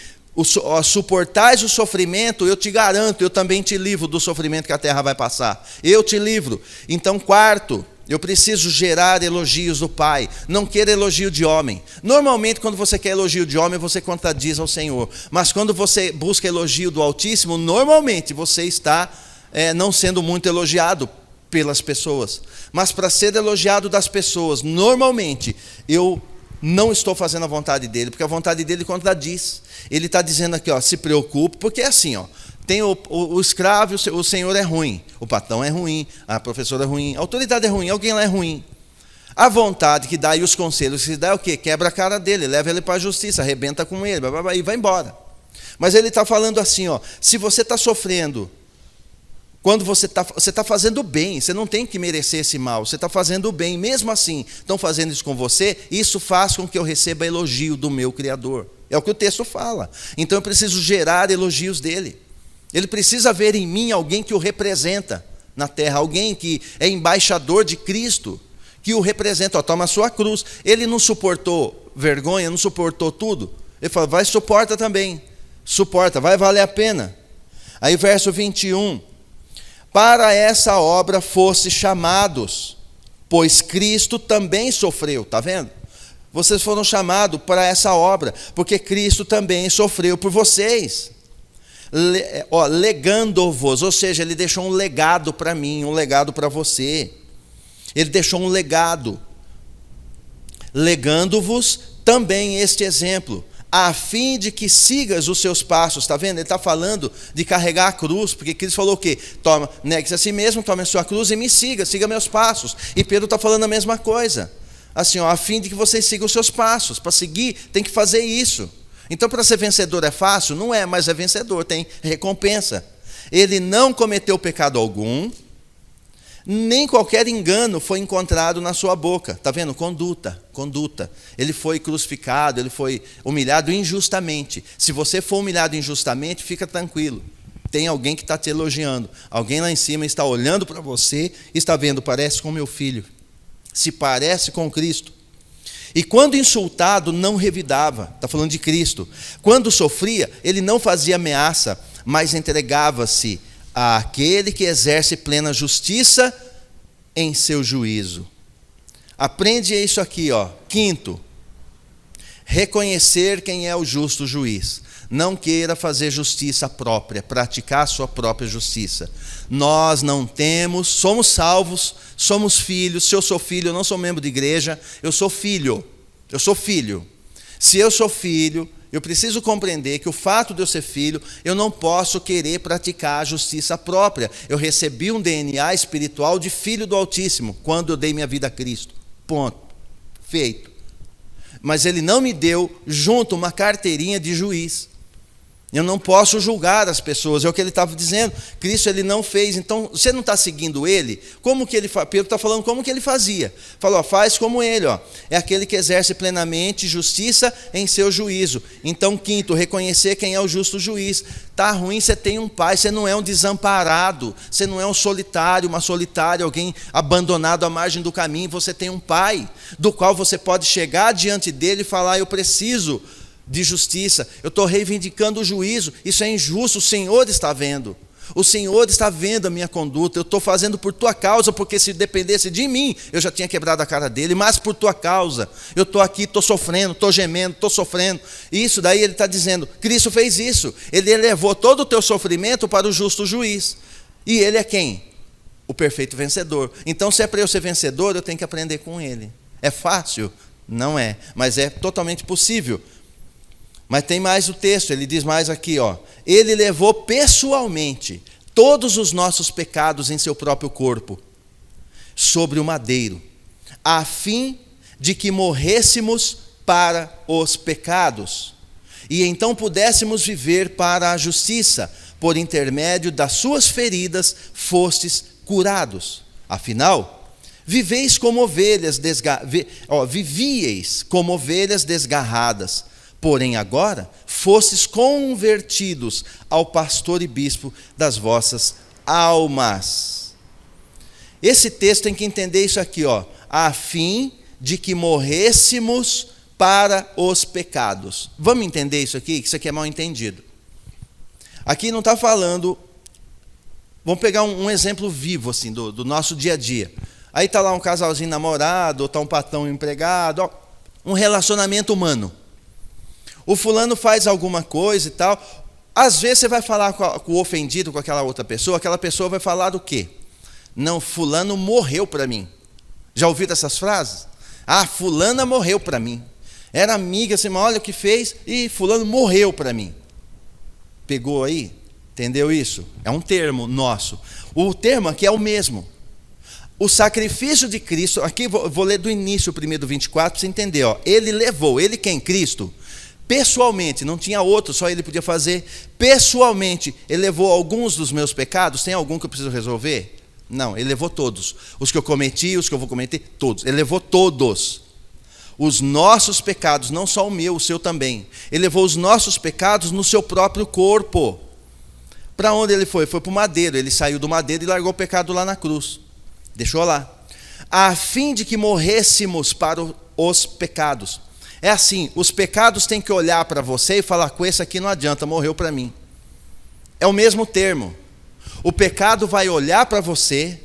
suportais o sofrimento, eu te garanto, eu também te livro do sofrimento que a terra vai passar, eu te livro. Então, quarto, eu preciso gerar elogios do Pai, não queira elogio de homem. Normalmente, quando você quer elogio de homem, você contradiz ao Senhor. Mas quando você busca elogio do Altíssimo, normalmente você está não sendo muito elogiado pelas pessoas. Mas para ser elogiado das pessoas, normalmente, eu não estou fazendo a vontade dele, porque a vontade dele contradiz. Ele está dizendo aqui, ó, se preocupe, porque é assim, ó. Tem o escravo, o senhor é ruim, o patrão é ruim, a professora é ruim, a autoridade é ruim, alguém lá é ruim. A vontade que dá e os conselhos que dá é o quê? Quebra a cara dele, leva ele para a justiça, arrebenta com ele, e vai embora. Mas ele está falando assim, ó, se você está sofrendo, quando você está fazendo bem, você não tem que merecer esse mal, você está fazendo bem, mesmo assim, estão fazendo isso com você, isso faz com que eu receba elogio do meu Criador. É o que o texto fala. Então eu preciso gerar elogios dele. Ele precisa ver em mim alguém que o representa na terra, alguém que é embaixador de Cristo, que o representa, ó, toma a sua cruz. Ele não suportou vergonha, não suportou tudo. Ele fala, vai, suporta também. Suporta, vai valer a pena. Aí verso 21. Para essa obra fosse chamados, pois Cristo também sofreu. Está vendo? Vocês foram chamados para essa obra, porque Cristo também sofreu por vocês. Legando-vos, ou seja, ele deixou um legado para mim, um legado para você. Ele deixou um legado. Legando-vos também este exemplo, a fim de que sigas os seus passos. Está vendo? Ele está falando de carregar a cruz, porque Cristo falou o quê? Toma, negue-se a si mesmo, tome a sua cruz e me siga meus passos. E Pedro está falando a mesma coisa. Assim, ó, a fim de que vocês sigam os seus passos. Para seguir, tem que fazer isso. Então, para ser vencedor é fácil? Não é, mas é vencedor, tem recompensa. Ele não cometeu pecado algum, nem qualquer engano foi encontrado na sua boca. Está vendo? Conduta. Ele foi crucificado, ele foi humilhado injustamente. Se você for humilhado injustamente, fica tranquilo. tem alguém que está te elogiando. Alguém lá em cima está olhando para você e está vendo, parece com meu filho. Se parece com Cristo. E quando insultado, não revidava. Está falando de Cristo. Quando sofria, ele não fazia ameaça, mas entregava-se àquele que exerce plena justiça em seu juízo. Aprende isso aqui, ó. Quinto, reconhecer quem é o justo juiz. Não queira fazer justiça própria, praticar a sua própria justiça. Nós não temos, somos salvos, somos filhos. Se eu sou filho, eu não sou membro de igreja, eu sou filho. Eu sou filho. Se eu sou filho, eu preciso compreender que o fato de eu ser filho, eu não posso querer praticar a justiça própria. Eu recebi um DNA espiritual de filho do Altíssimo, quando eu dei minha vida a Cristo. Ponto. Feito. Mas ele não me deu junto uma carteirinha de juiz. Eu não posso julgar as pessoas, é o que ele estava dizendo. Cristo ele não fez, então você não está seguindo ele? Como que ele faz? Pedro está falando como que ele fazia. Falou, faz como ele, ó. É aquele que exerce plenamente justiça em seu juízo. Então, quinto, reconhecer quem é o justo juiz. Está ruim, você tem um pai, você não é um desamparado, você não é um solitário, uma solitária, alguém abandonado à margem do caminho, você tem um pai, do qual você pode chegar diante dele e falar, eu preciso de justiça, eu estou reivindicando o juízo, isso é injusto, o Senhor está vendo. O Senhor está vendo a minha conduta, eu estou fazendo por tua causa, porque se dependesse de mim, eu já tinha quebrado a cara dele, mas por tua causa, eu estou aqui, estou sofrendo, estou gemendo, estou sofrendo. Isso daí ele está dizendo, Cristo fez isso, ele levou todo o teu sofrimento para o justo juiz. E ele é quem? O perfeito vencedor. Então, se é para eu ser vencedor, eu tenho que aprender com ele. É fácil? Não é, mas é totalmente possível. Mas tem mais o texto, ele diz mais aqui, ó. Ele levou pessoalmente todos os nossos pecados em seu próprio corpo, sobre o madeiro, a fim de que morrêssemos para os pecados, e então pudéssemos viver para a justiça. Por intermédio das suas feridas fostes curados. Afinal, vivíeis como ovelhas desgarradas. Porém agora, fostes convertidos ao pastor e bispo das vossas almas. Esse texto tem que entender isso aqui, ó. A fim de que morrêssemos para os pecados. Vamos entender isso aqui? Que isso aqui é mal entendido. Aqui não está falando... Vamos pegar um exemplo vivo, assim, do nosso dia a dia. Aí está lá um casalzinho namorado, ou está um patrão empregado, ó, um relacionamento humano. O fulano faz alguma coisa e tal. Às vezes você vai falar com o ofendido, com aquela pessoa vai falar do quê? Não, fulano morreu para mim. Já ouviram essas frases? Ah, fulana morreu para mim. Era amiga, assim, olha o que fez, e fulano morreu para mim. Pegou aí? Entendeu isso? É um termo nosso. O termo aqui é o mesmo. O sacrifício de Cristo, aqui vou ler do início, o primeiro do 24, para você entender. Ó. Ele levou, ele quem? Cristo. Pessoalmente, não tinha outro, só ele podia fazer. Pessoalmente, ele levou alguns dos meus pecados. Tem algum que eu preciso resolver? Não, ele levou todos. Os que eu cometi, os que eu vou cometer, todos. Ele levou todos. Os nossos pecados, não só o meu, o seu também. Ele levou os nossos pecados no seu próprio corpo. Para onde ele foi? Foi para o madeiro. Ele saiu do madeiro e largou o pecado lá na cruz. Deixou lá. A fim de que morrêssemos para os pecados. É assim, os pecados têm que olhar para você e falar, com esse aqui não adianta, morreu para mim. É o mesmo termo. O pecado vai olhar para você,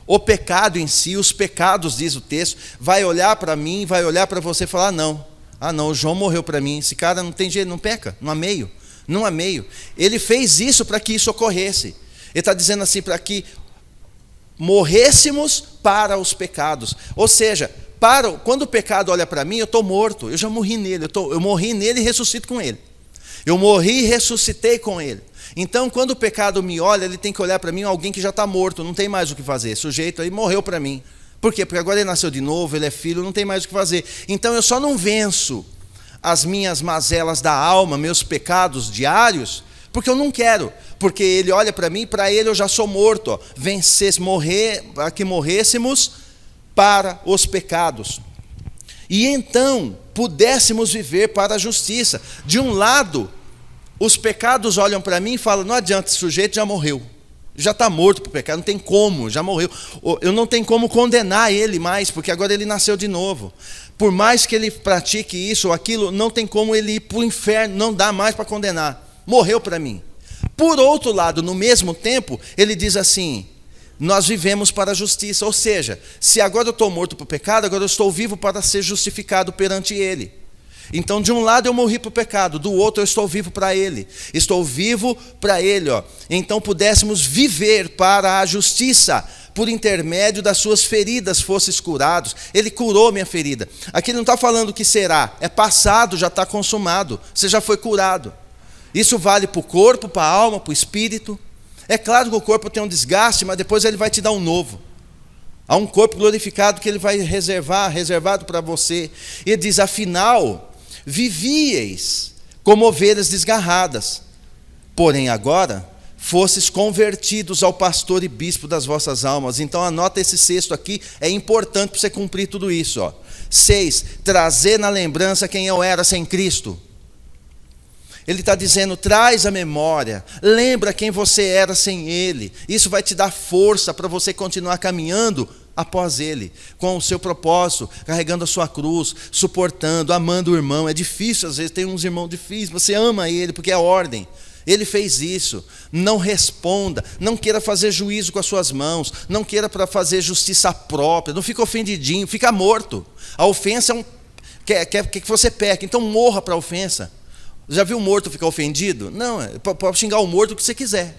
o pecado em si, os pecados, diz o texto, vai olhar para mim, vai olhar para você e falar, não, o João morreu para mim, esse cara não tem jeito, não peca, não há meio. Ele fez isso para que isso ocorresse. Ele está dizendo assim, para que morrêssemos para os pecados. Ou seja, quando o pecado olha para mim, eu estou morto, eu já morri nele, eu morri nele e ressuscito com ele. Eu morri e ressuscitei com ele. Então, quando o pecado me olha, ele tem que olhar para mim alguém que já está morto, não tem mais o que fazer. Esse sujeito aí morreu para mim. Por quê? Porque agora ele nasceu de novo, ele é filho, não tem mais o que fazer. Então, eu só não venço as minhas mazelas da alma, meus pecados diários, porque eu não quero. Porque ele olha para mim, para ele eu já sou morto. Ó. Para que morrêssemos para os pecados. E então pudéssemos viver para a justiça. De um lado, Os pecados olham para mim e falam, não adianta, esse sujeito já morreu. Já está morto para o pecado, não tem como, já morreu. Eu não tenho como condenar ele mais, porque agora ele nasceu de novo. Por mais que ele pratique isso ou aquilo, não tem como ele ir para o inferno, não dá mais para condenar. Morreu para mim. Por outro lado, no mesmo tempo, ele diz assim, nós vivemos para a justiça. Ou seja, se agora eu estou morto para o pecado, agora eu estou vivo para ser justificado perante ele. Então, de um lado eu morri para o pecado, do outro eu estou vivo para ele. Estou vivo para ele. Então pudéssemos viver para a justiça, por intermédio das suas feridas fosses curados. Ele curou minha ferida. Aqui ele não está falando que será, é passado, já está consumado. Você já foi curado. Isso vale para o corpo, para a alma, para o espírito. É claro que o corpo tem um desgaste, mas depois ele vai te dar um novo. Há um corpo glorificado que ele vai reservado para você. Ele diz, afinal, vivieis como ovelhas desgarradas, porém agora fostes convertidos ao pastor e bispo das vossas almas. Então anota esse sexto aqui, é importante para você cumprir tudo isso. 6, trazer na lembrança quem eu era sem Cristo. Ele está dizendo, traz a memória, lembra quem você era sem Ele. Isso vai te dar força para você continuar caminhando após Ele, com o seu propósito, carregando a sua cruz, suportando, amando o irmão. É difícil, às vezes tem uns irmãos difíceis, você ama ele porque é ordem. Ele fez isso. Não responda, não queira fazer juízo com as suas mãos, não queira para fazer justiça própria, não fica ofendidinho, fica morto. A ofensa quer que você peque, então morra para a ofensa. Já viu o morto ficar ofendido? Não, pode xingar o morto o que você quiser.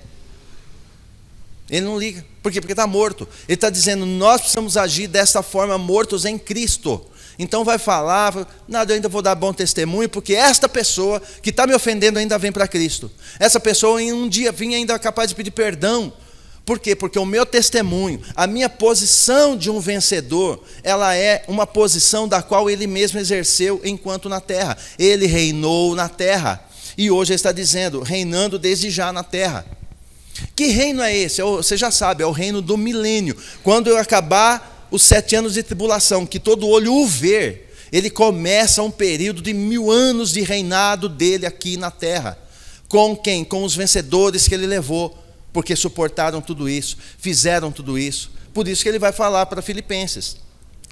Ele não liga. Por quê? Porque está morto. Ele está dizendo, nós precisamos agir dessa forma, mortos em Cristo. Então vai falar, nada, eu ainda vou dar bom testemunho, porque esta pessoa que está me ofendendo ainda vem para Cristo. Essa pessoa em um dia vinha ainda capaz de pedir perdão. Por quê? Porque o meu testemunho, a minha posição de um vencedor, ela é uma posição da qual ele mesmo exerceu enquanto na terra. Ele reinou na terra. E hoje ele está dizendo, reinando desde já na terra. Que reino é esse? Você já sabe, é o reino do milênio. Quando eu acabar os 7 anos de tribulação, que todo olho o ver, ele começa um período de 1000 anos de reinado dele aqui na terra. Com quem? Com os vencedores que ele levou. Porque suportaram tudo isso, fizeram tudo isso. Por isso que ele vai falar para Filipenses.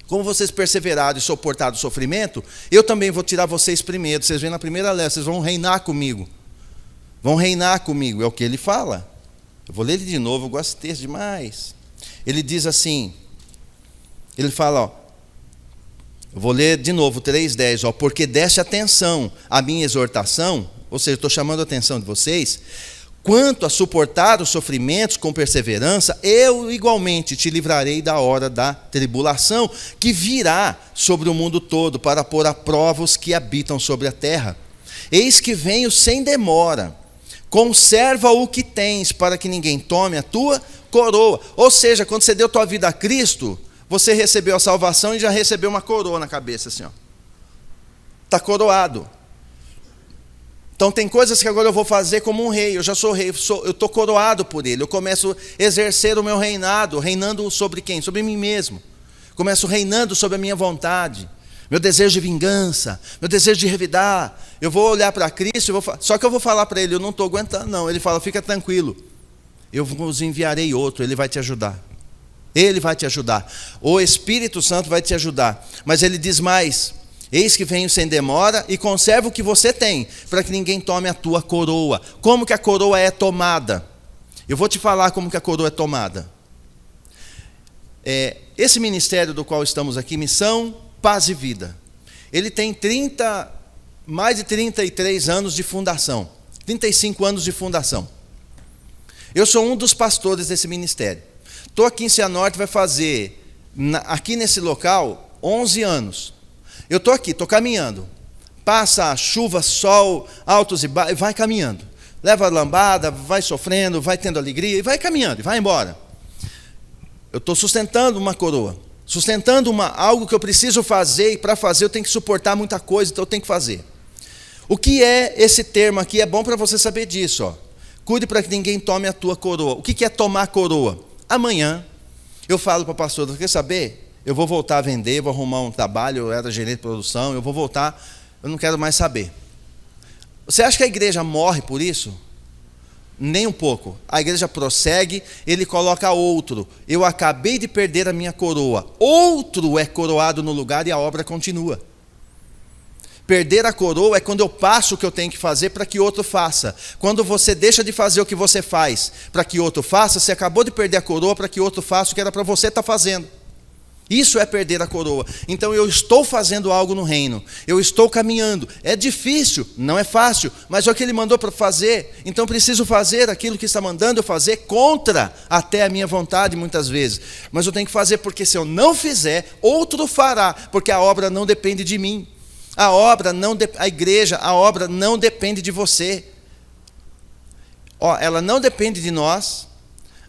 Como vocês perseveraram e suportaram o sofrimento, eu também vou tirar vocês primeiro. Vocês vêm na primeira leva, vocês vão reinar comigo. Vão reinar comigo, é o que ele fala. Eu vou ler ele de novo, eu gosto desse texto demais. Ele diz assim, ele fala, eu vou ler de novo, 3:10, porque deste atenção à minha exortação, ou seja, estou chamando a atenção de vocês, quanto a suportar os sofrimentos com perseverança, eu igualmente te livrarei da hora da tribulação, que virá sobre o mundo todo, para pôr à prova os que habitam sobre a terra. Eis que venho sem demora, conserva o que tens, para que ninguém tome a tua coroa. Ou seja, quando você deu tua vida a Cristo, você recebeu a salvação e já recebeu uma coroa na cabeça, assim, está coroado. Então tem coisas que agora eu vou fazer como um rei, eu já sou rei, eu estou coroado por ele, eu começo a exercer o meu reinado, reinando sobre quem? Sobre mim mesmo. Começo reinando sobre a minha vontade, meu desejo de vingança, meu desejo de revidar. Eu vou olhar para Cristo, só que eu vou falar para ele, eu não estou aguentando não. Ele fala, fica tranquilo, eu vos enviarei outro, ele vai te ajudar. Ele vai te ajudar, o Espírito Santo vai te ajudar. Mas ele diz mais, eis que venho sem demora e conserva o que você tem, para que ninguém tome a tua coroa. Como que a coroa é tomada? Eu vou te falar como que a coroa é tomada. Esse ministério do qual estamos aqui, Missão, Paz e Vida, ele tem mais de 33 anos de fundação, 35 anos de fundação. Eu sou um dos pastores desse ministério. Estou aqui em Cianorte, vai fazer, aqui nesse local, 11 anos. Eu estou aqui, estou caminhando. Passa chuva, sol, altos e baixos, vai caminhando. Leva a lambada, vai sofrendo, vai tendo alegria, e vai caminhando, e vai embora. Eu estou sustentando uma coroa, sustentando algo que eu preciso fazer, e para fazer eu tenho que suportar muita coisa, então eu tenho que fazer. O que é esse termo aqui? É bom para você saber disso. Cuide para que ninguém tome a tua coroa. O que é tomar a coroa? Amanhã eu falo para o pastor, quer saber? Eu vou voltar a vender, vou arrumar um trabalho, eu era gerente de produção, eu vou voltar, eu não quero mais saber. Você acha que a igreja morre por isso? Nem um pouco. A igreja prossegue, ele coloca outro. Eu acabei de perder a minha coroa. Outro é coroado no lugar e a obra continua. Perder a coroa é quando eu passo o que eu tenho que fazer para que outro faça. Quando você deixa de fazer o que você faz para que outro faça, você acabou de perder a coroa para que outro faça o que era para você estar fazendo. Isso é perder a coroa. Então eu estou fazendo algo no reino, eu estou caminhando. É difícil, não é fácil, mas é o que ele mandou para fazer. Então preciso fazer aquilo que está mandando eu fazer contra até a minha vontade muitas vezes. Mas eu tenho que fazer porque se eu não fizer, outro fará, porque a obra não depende de mim. A igreja, a obra não depende de você. Ela não depende de nós.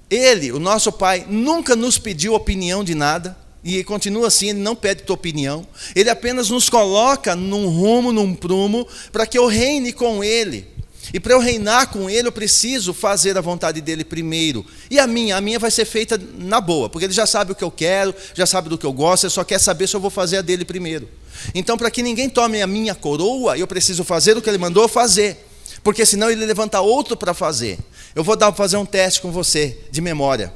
Ele, o nosso Pai, nunca nos pediu opinião de nada. E continua assim, ele não pede tua opinião. Ele apenas nos coloca num rumo, num prumo, para que eu reine com ele. E para eu reinar com ele, eu preciso fazer a vontade dele primeiro. E a minha vai ser feita na boa, porque ele já sabe o que eu quero, já sabe do que eu gosto, ele só quer saber se eu vou fazer a dele primeiro. Então, para que ninguém tome a minha coroa, eu preciso fazer o que ele mandou fazer. Porque senão ele levanta outro para fazer. Eu vou fazer um teste com você, de memória.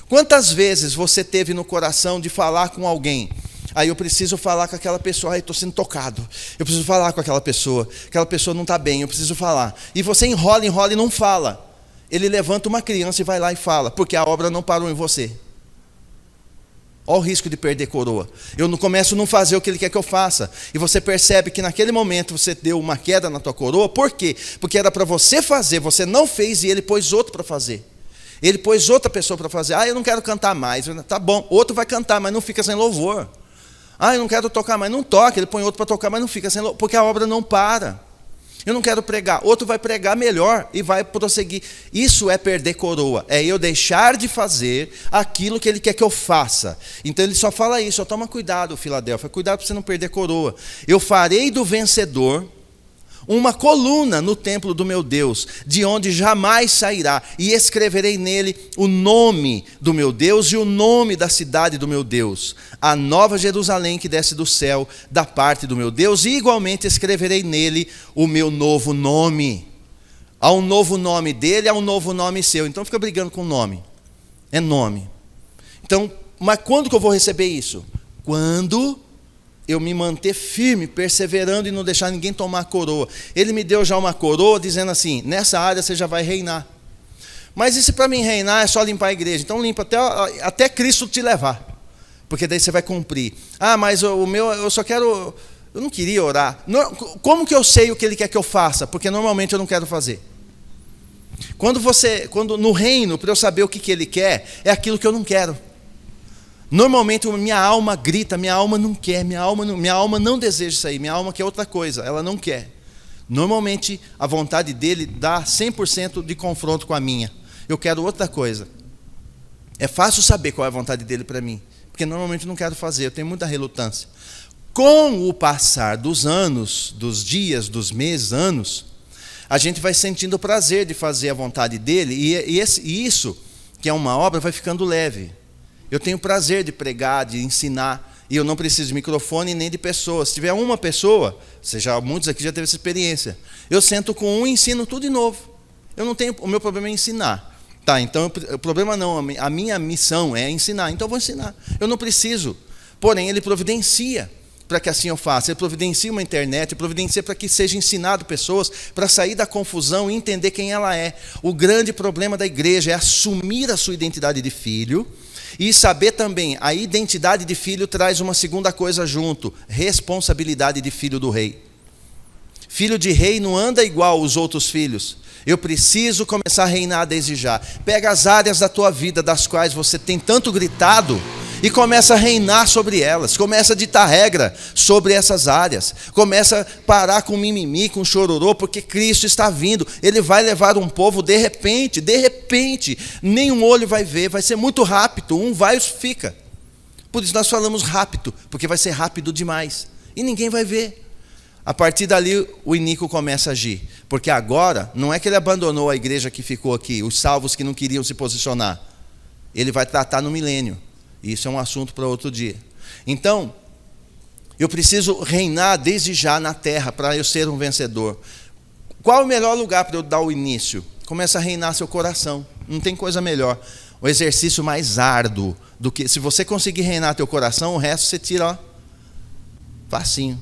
Quantas vezes você teve no coração de falar com alguém? Aí eu preciso falar com aquela pessoa, estou sendo tocado. Eu preciso falar com aquela pessoa não está bem, eu preciso falar. E você enrola e não fala. Ele levanta uma criança e vai lá e fala, porque a obra não parou em você. Olha o risco de perder coroa. Eu não começo a não fazer o que ele quer que eu faça. E você percebe que naquele momento você deu uma queda na tua coroa. Por quê? Porque era para você fazer, você não fez e ele pôs outro para fazer. Ele pôs outra pessoa para fazer. Eu não quero cantar mais. Tá bom, outro vai cantar, mas não fica sem louvor. Eu não quero tocar, mas não toca. Ele põe outro para tocar, mas não fica sem louvor, porque a obra não para. Eu não quero pregar, outro vai pregar melhor e vai prosseguir. Isso é perder coroa, é eu deixar de fazer aquilo que ele quer que eu faça. Então ele só fala isso, toma cuidado, Filadélfia, cuidado para você não perder coroa. Eu farei do vencedor uma coluna no templo do meu Deus, de onde jamais sairá, e escreverei nele o nome do meu Deus e o nome da cidade do meu Deus, a nova Jerusalém que desce do céu, da parte do meu Deus, e igualmente escreverei nele o meu novo nome. Há um novo nome dele, há um novo nome seu. Então fica brigando com o nome. É nome. Então, mas quando que eu vou receber isso? Quando eu me manter firme, perseverando e não deixar ninguém tomar a coroa. Ele me deu já uma coroa dizendo assim, nessa área você já vai reinar. Mas e se para mim reinar é só limpar a igreja? Então limpa até Cristo te levar. Porque daí você vai cumprir. Mas o meu, eu só quero, eu não queria orar. Como que eu sei o que ele quer que eu faça? Porque normalmente eu não quero fazer. Quando no reino, para eu saber o que ele quer, é aquilo que eu não quero. Normalmente minha alma grita, minha alma não quer, minha alma não deseja isso aí, minha alma quer outra coisa, ela não quer. Normalmente a vontade dele dá 100% de confronto com a minha. Eu quero outra coisa. É fácil saber qual é a vontade dele para mim, porque normalmente eu não quero fazer, eu tenho muita relutância. Com o passar dos anos, dos dias, dos meses, anos, a gente vai sentindo o prazer de fazer a vontade dele, e isso, que é uma obra, vai ficando leve. Eu tenho prazer de pregar, de ensinar, e eu não preciso de microfone nem de pessoas. Se tiver uma pessoa, muitos aqui já teve essa experiência, eu sento com um e ensino tudo de novo. O meu problema é ensinar. Então o problema não, a minha missão é ensinar, então eu vou ensinar. Eu não preciso, porém ele providencia para que assim eu faça. Ele providencia uma internet, ele providencia para que seja ensinado pessoas para sair da confusão e entender quem ela é. O grande problema da igreja é assumir a sua identidade de filho, e saber também, a identidade de filho traz uma segunda coisa junto, responsabilidade de filho do rei. Filho de rei não anda igual os outros filhos. Eu preciso começar a reinar desde já. Pega as áreas da tua vida das quais você tem tanto gritado e começa a reinar sobre elas. Começa a ditar regra sobre essas áreas. Começa a parar com mimimi, com chororô, porque Cristo está vindo. Ele vai levar um povo de repente, nenhum olho vai ver, vai ser muito rápido, um vai e fica. Por isso nós falamos rápido, porque vai ser rápido demais. E ninguém vai ver. A partir dali o iníquo começa a agir. Porque agora, não é que ele abandonou a igreja que ficou aqui, os salvos que não queriam se posicionar. Ele vai tratar no milênio. Isso é um assunto para outro dia. Então, eu preciso reinar desde já na terra para eu ser um vencedor. Qual é o melhor lugar para eu dar o início? Começa a reinar seu coração. Não tem coisa melhor. O exercício mais árduo do que... Se você conseguir reinar teu coração, o resto você tira, ó, facinho.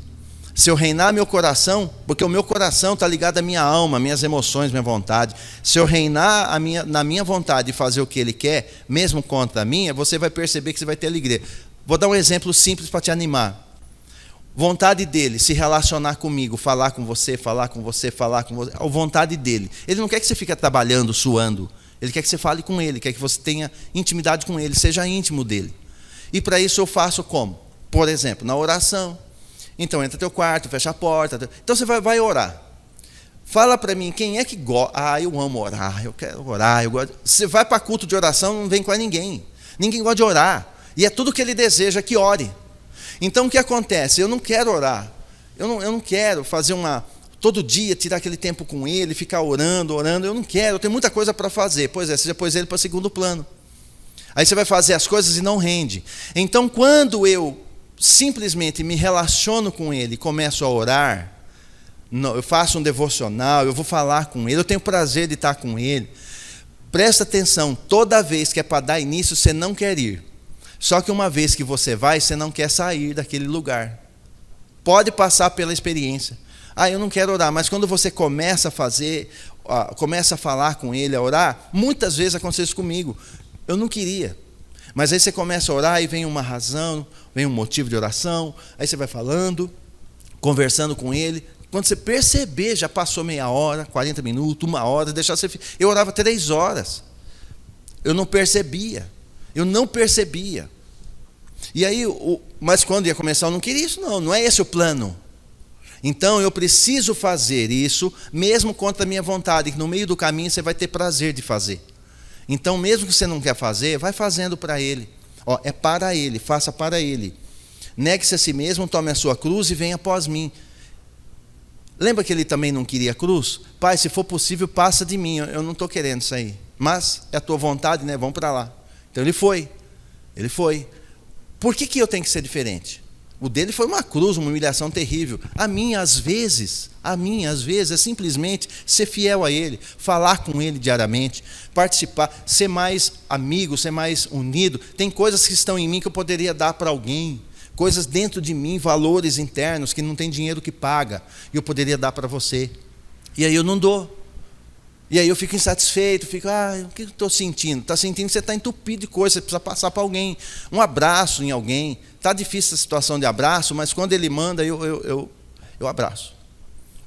Se eu reinar meu coração, porque o meu coração está ligado à minha alma, minhas emoções, minha vontade. Se eu reinar na minha vontade e fazer o que Ele quer, mesmo contra a minha, você vai perceber que você vai ter alegria. Vou dar um exemplo simples para te animar. Vontade dele, se relacionar comigo, falar com você, falar com você, falar com você. A vontade dele. Ele não quer que você fique trabalhando, suando. Ele quer que você fale com ele, quer que você tenha intimidade com ele, seja íntimo dele. E para isso eu faço como? Por exemplo, na oração. Então entra no teu quarto, fecha a porta. Então você vai orar. Fala para mim, quem é que gosta? Ah, eu amo orar, eu quero orar. Eu gosto. Você vai para culto de oração, não vem com ninguém. Ninguém gosta de orar. E é tudo que ele deseja que ore. Então o que acontece? Eu não quero orar. Eu não quero fazer todo dia tirar aquele tempo com ele, ficar orando. Eu não quero, eu tenho muita coisa para fazer. Pois é, você já pôs ele para segundo plano. Aí você vai fazer as coisas e não rende. Então quando eu simplesmente me relaciono com ele e começo a orar, eu faço um devocional, eu vou falar com ele, eu tenho prazer de estar com ele. Presta atenção, toda vez que é para dar início, você não quer ir. Só que uma vez que você vai, você não quer sair daquele lugar. Pode passar pela experiência. Ah, eu não quero orar, mas quando você começa a fazer, começa a falar com ele, a orar, muitas vezes acontece isso comigo. Eu não queria. Mas aí você começa a orar e vem uma razão, vem um motivo de oração, aí você vai falando, conversando com ele. Quando você perceber, já passou meia hora, 40 minutos, 1 hora, eu orava 3 horas. Eu não percebia. E aí, mas quando ia começar, eu não queria isso, não é esse o plano. Então eu preciso fazer isso, mesmo contra a minha vontade, que no meio do caminho você vai ter prazer de fazer. Então, mesmo que você não quer fazer, vai fazendo para ele. Ó, é para ele, faça para ele. Negue-se a si mesmo, tome a sua cruz e venha após mim. Lembra que ele também não queria cruz? Pai, se for possível, passa de mim, eu não estou querendo isso aí. Mas é a tua vontade, né? Vamos para lá. Então ele foi. Por que eu tenho que ser diferente? O dele foi uma cruz, uma humilhação terrível. A minha, às vezes, é simplesmente ser fiel a ele, falar com ele diariamente, participar, ser mais amigo, ser mais unido. Tem coisas que estão em mim que eu poderia dar para alguém, coisas dentro de mim, valores internos que não tem dinheiro que paga, e eu poderia dar para você. E aí eu não dou. E aí eu fico insatisfeito, o que eu estou sentindo? Está sentindo que você está entupido de coisa, você precisa passar para alguém. Um abraço em alguém. Está difícil a situação de abraço, mas quando ele manda, eu abraço.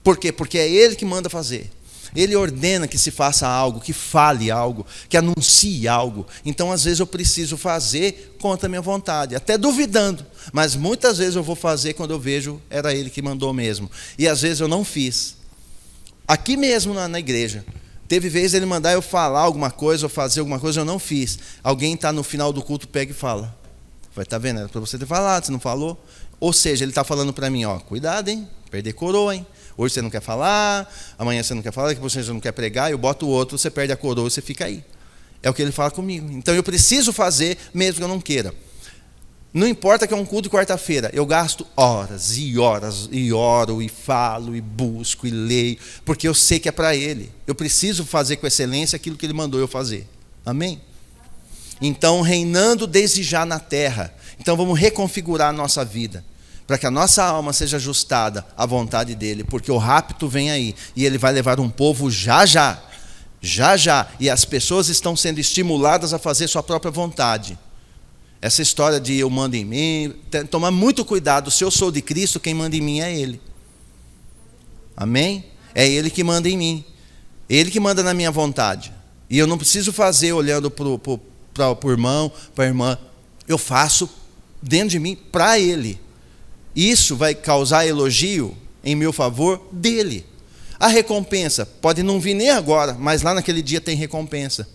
Por quê? Porque é ele que manda fazer. Ele ordena que se faça algo, que fale algo, que anuncie algo. Então, às vezes, eu preciso fazer contra a minha vontade, até duvidando. Mas muitas vezes eu vou fazer quando eu vejo, era ele que mandou mesmo. E às vezes eu não fiz. Aqui mesmo na igreja. Teve vezes ele mandar eu falar alguma coisa ou fazer alguma coisa, eu não fiz. Alguém está no final do culto, pega e fala. Vai, tá vendo? Era para você ter falado, você não falou. Ou seja, ele está falando para mim, cuidado, hein? Perder coroa, hein? Hoje você não quer falar, amanhã você não quer falar, daqui a pouco você não quer pregar, eu boto o outro, você perde a coroa e você fica aí. É o que ele fala comigo. Então eu preciso fazer, mesmo que eu não queira. Não importa que é um culto de quarta-feira, eu gasto horas e horas, e oro, e falo, e busco, e leio, porque eu sei que é para ele. Eu preciso fazer com excelência aquilo que ele mandou eu fazer. Amém? Então, reinando desde já na terra. Então, vamos reconfigurar a nossa vida, para que a nossa alma seja ajustada à vontade dele, porque o rapto vem aí, e ele vai levar um povo já já, e as pessoas estão sendo estimuladas a fazer sua própria vontade. Essa história de eu mando em mim, tomar muito cuidado, se eu sou de Cristo, quem manda em mim é Ele. Amém? É Ele que manda em mim. Ele que manda na minha vontade. E eu não preciso fazer olhando para o irmão, para a irmã. Eu faço dentro de mim para Ele. Isso vai causar elogio em meu favor dele. A recompensa pode não vir nem agora, mas lá naquele dia tem recompensa.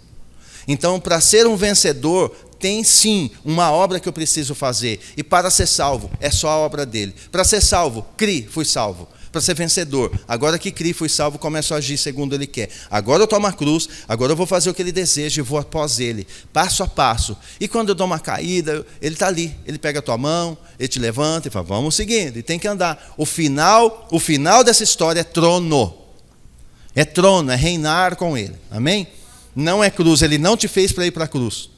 Então, para ser um vencedor, tem sim uma obra que eu preciso fazer. E para ser salvo, é só a obra dele. Para ser salvo, fui salvo. Para ser vencedor, agora que fui salvo, começo a agir segundo ele quer. Agora eu tomo a cruz, agora eu vou fazer o que ele deseja e vou após ele, passo a passo. E quando eu dou uma caída, ele está ali. Ele pega a tua mão, ele te levanta e fala, vamos seguindo. E tem que andar. O final dessa história é trono. É trono, é reinar com Ele. Amém? Não é cruz, Ele não te fez para ir para a cruz.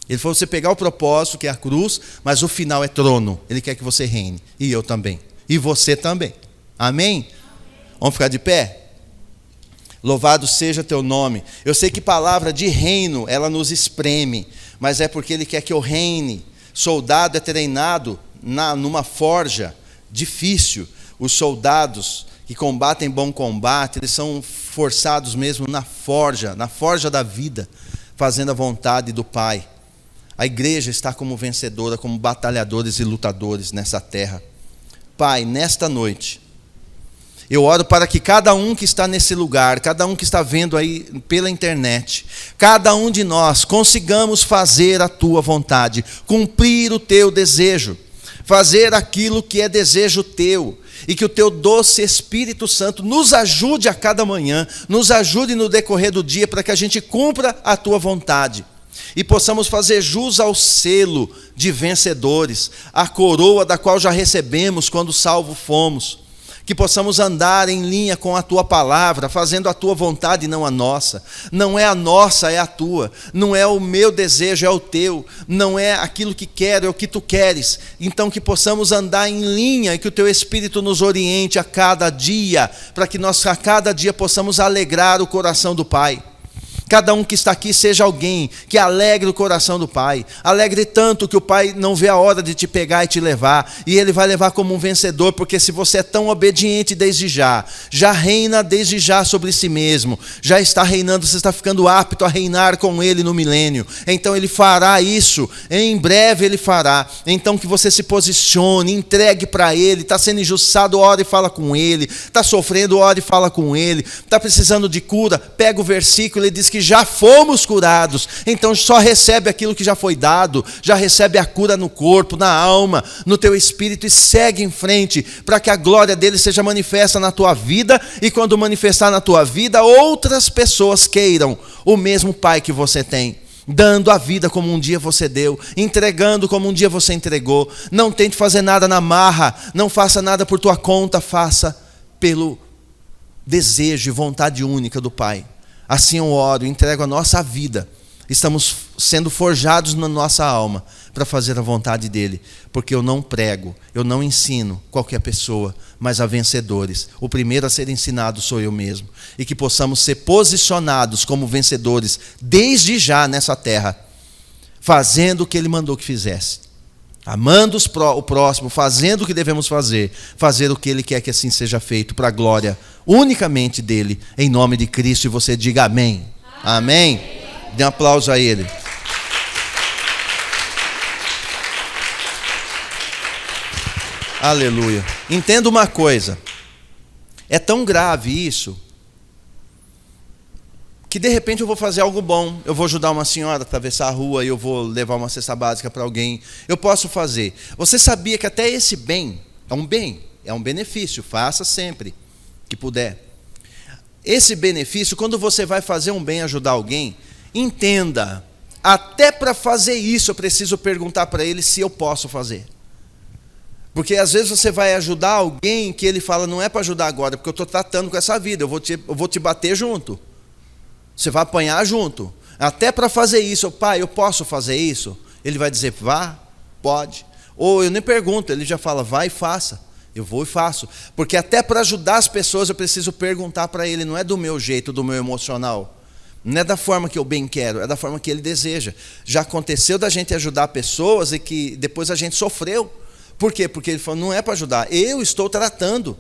Ele falou você pegar o propósito, que é a cruz, mas o final é trono. Ele quer que você reine. E eu também. E você também. Amém? Vamos ficar de pé? Louvado seja teu nome. Eu sei que palavra de reino, ela nos espreme, mas é porque Ele quer que eu reine. Soldado é treinado numa forja difícil. Os soldados que combatem bom combate, eles são forçados mesmo na forja da vida, fazendo a vontade do Pai. A igreja está como vencedora, como batalhadores e lutadores nessa terra. Pai, nesta noite, eu oro para que cada um que está nesse lugar, cada um que está vendo aí pela internet, cada um de nós consigamos fazer a tua vontade, cumprir o teu desejo, fazer aquilo que é desejo teu, e que o teu doce Espírito Santo nos ajude a cada manhã, nos ajude no decorrer do dia para que a gente cumpra a tua vontade. E possamos fazer jus ao selo de vencedores, a coroa da qual já recebemos quando salvo fomos. Que possamos andar em linha com a tua palavra, fazendo a tua vontade e não a nossa. Não é a nossa, é a tua. Não é o meu desejo, é o teu. Não é aquilo que quero, é o que tu queres. Então que possamos andar em linha e que o teu Espírito nos oriente a cada dia, para que nós a cada dia possamos alegrar o coração do Pai. Cada um que está aqui seja alguém que alegre o coração do Pai. Alegre tanto que o Pai não vê a hora de te pegar e te levar. E Ele vai levar como um vencedor, porque se você é tão obediente desde já reina desde já sobre si mesmo, já está reinando, você está ficando apto a reinar com Ele no milênio. Então Ele fará isso, em breve Ele fará. Então que você se posicione, entregue para Ele. Está sendo injustiçado, ora e fala com Ele. Está sofrendo, ora e fala com Ele. Está precisando de cura, pega o versículo e diz que já fomos curados, então só recebe aquilo que já foi dado, já recebe a cura no corpo, na alma, no teu espírito e segue em frente, para que a glória dele seja manifesta na tua vida, e quando manifestar na tua vida, outras pessoas queiram o mesmo Pai que você tem, dando a vida como um dia você deu, entregando como um dia você entregou. Não tente fazer nada na marra, não faça nada por tua conta, faça pelo desejo e vontade única do Pai. Assim eu oro, entrego a nossa vida. Estamos sendo forjados na nossa alma para fazer a vontade dEle. Porque eu não prego, eu não ensino qualquer pessoa, mas a vencedores. O primeiro a ser ensinado sou eu mesmo. E que possamos ser posicionados como vencedores desde já nessa terra, fazendo o que Ele mandou que fizesse. Amando o próximo, fazendo o que devemos fazer, fazer o que Ele quer que assim seja feito, para a glória unicamente dEle, em nome de Cristo. E você diga amém. Amém. Dê um aplauso a Ele. Aleluia. Entenda uma coisa, é tão grave isso, que de repente eu vou fazer algo bom, eu vou ajudar uma senhora a atravessar a rua, e eu vou levar uma cesta básica para alguém, eu posso fazer. Você sabia que até esse bem, é um benefício, faça sempre que puder. Esse benefício, quando você vai fazer um bem, ajudar alguém, entenda, até para fazer isso eu preciso perguntar para ele se eu posso fazer. Porque às vezes você vai ajudar alguém que ele fala, não é para ajudar agora, porque eu estou tratando com essa vida, eu vou te bater junto. Você vai apanhar junto. Até para fazer isso, pai, eu posso fazer isso? Ele vai dizer, vá, pode. Ou eu nem pergunto, ele já fala, vai e faça. Eu vou e faço. Porque até para ajudar as pessoas eu preciso perguntar para ele, não é do meu jeito, do meu emocional. Não é da forma que eu bem quero, é da forma que ele deseja. Já aconteceu da gente ajudar pessoas e que depois a gente sofreu. Por quê? Porque ele falou, não é para ajudar, eu estou tratando.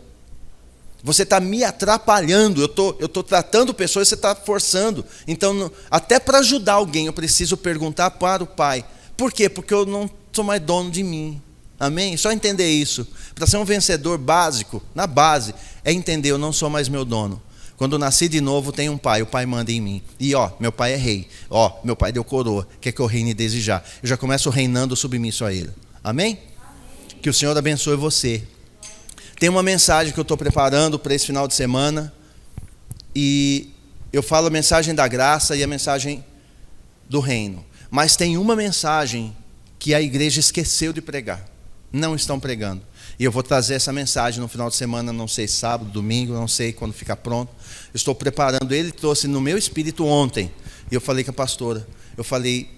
Você está me atrapalhando, eu estou tratando pessoas e você está forçando. Então, até para ajudar alguém, eu preciso perguntar para o Pai. Por quê? Porque eu não sou mais dono de mim. Amém? Só entender isso. Para ser um vencedor básico, na base, é entender, eu não sou mais meu dono. Quando eu nasci de novo, tem um Pai, o Pai manda em mim. E meu Pai é rei. Meu Pai deu coroa, quer que eu reine desde já. Eu já começo reinando submisso a Ele. Amém? Que o Senhor abençoe você. Tem uma mensagem que eu estou preparando para esse final de semana, e eu falo a mensagem da graça e a mensagem do reino. Mas tem uma mensagem que a igreja esqueceu de pregar. Não estão pregando. E eu vou trazer essa mensagem no final de semana, não sei sábado, domingo, não sei quando ficar pronto. Estou preparando, ele trouxe no meu espírito ontem. E eu falei com a pastora, eu falei,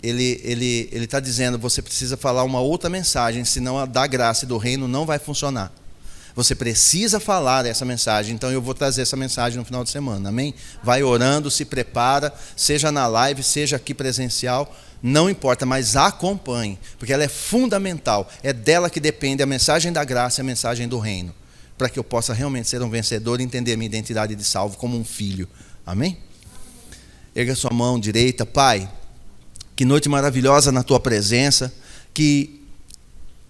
ele está dizendo, você precisa falar uma outra mensagem, senão a da graça e do reino não vai funcionar. Você precisa falar essa mensagem, então eu vou trazer essa mensagem no final de semana, amém? Vai orando, se prepara, seja na live, seja aqui presencial, não importa, mas acompanhe, porque ela é fundamental, é dela que depende a mensagem da graça e a mensagem do reino, para que eu possa realmente ser um vencedor e entender a minha identidade de salvo como um filho, amém? Erga sua mão direita, Pai, que noite maravilhosa na Tua presença, que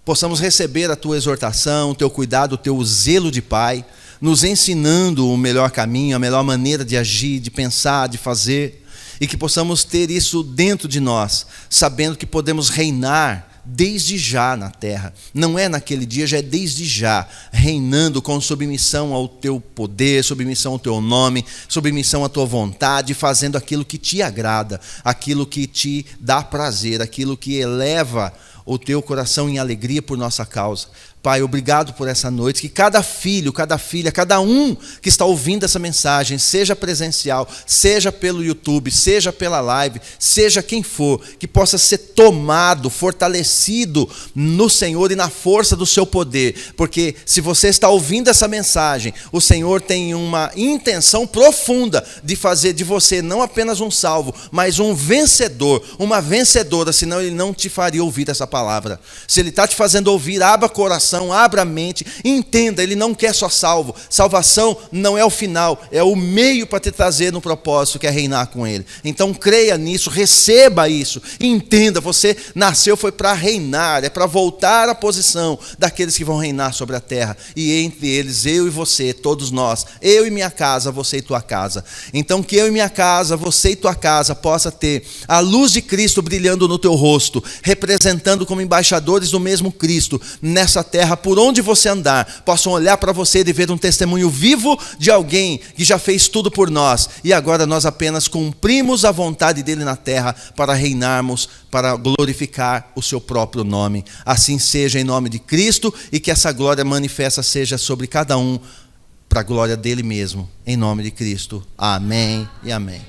possamos receber a Tua exortação, o Teu cuidado, o Teu zelo de Pai, nos ensinando o melhor caminho, a melhor maneira de agir, de pensar, de fazer, e que possamos ter isso dentro de nós, sabendo que podemos reinar desde já na terra. Não é naquele dia, já é desde já, reinando com submissão ao Teu poder, submissão ao Teu nome, submissão à Tua vontade, fazendo aquilo que Te agrada, aquilo que Te dá prazer, aquilo que eleva o Teu coração em alegria por nossa causa. Pai, obrigado por essa noite, que cada filho, cada filha, cada um que está ouvindo essa mensagem, seja presencial, seja pelo YouTube, seja pela live, seja quem for, que possa ser tomado, fortalecido no Senhor e na força do Seu poder, porque se você está ouvindo essa mensagem, o Senhor tem uma intenção profunda de fazer de você não apenas um salvo, mas um vencedor, uma vencedora, senão Ele não te faria ouvir essa palavra. Se Ele está te fazendo ouvir, abra coração, abra a mente, entenda, Ele não quer só salvo. Salvação não é o final, é o meio para te trazer no propósito que é reinar com Ele. Então creia nisso, receba isso, entenda, você nasceu foi para reinar, é para voltar à posição daqueles que vão reinar sobre a terra, e entre eles eu e você, todos nós, eu e minha casa, você e tua casa. Então que eu e minha casa, você e tua casa possa ter a luz de Cristo brilhando no teu rosto, representando como embaixadores do mesmo Cristo nessa terra, por onde você andar, possam olhar para você e ver um testemunho vivo de alguém que já fez tudo por nós, e agora nós apenas cumprimos a vontade dele na terra para reinarmos, para glorificar o seu próprio nome. Assim seja em nome de Cristo, e que essa glória manifesta seja sobre cada um, para a glória dele mesmo, em nome de Cristo. Amém e amém.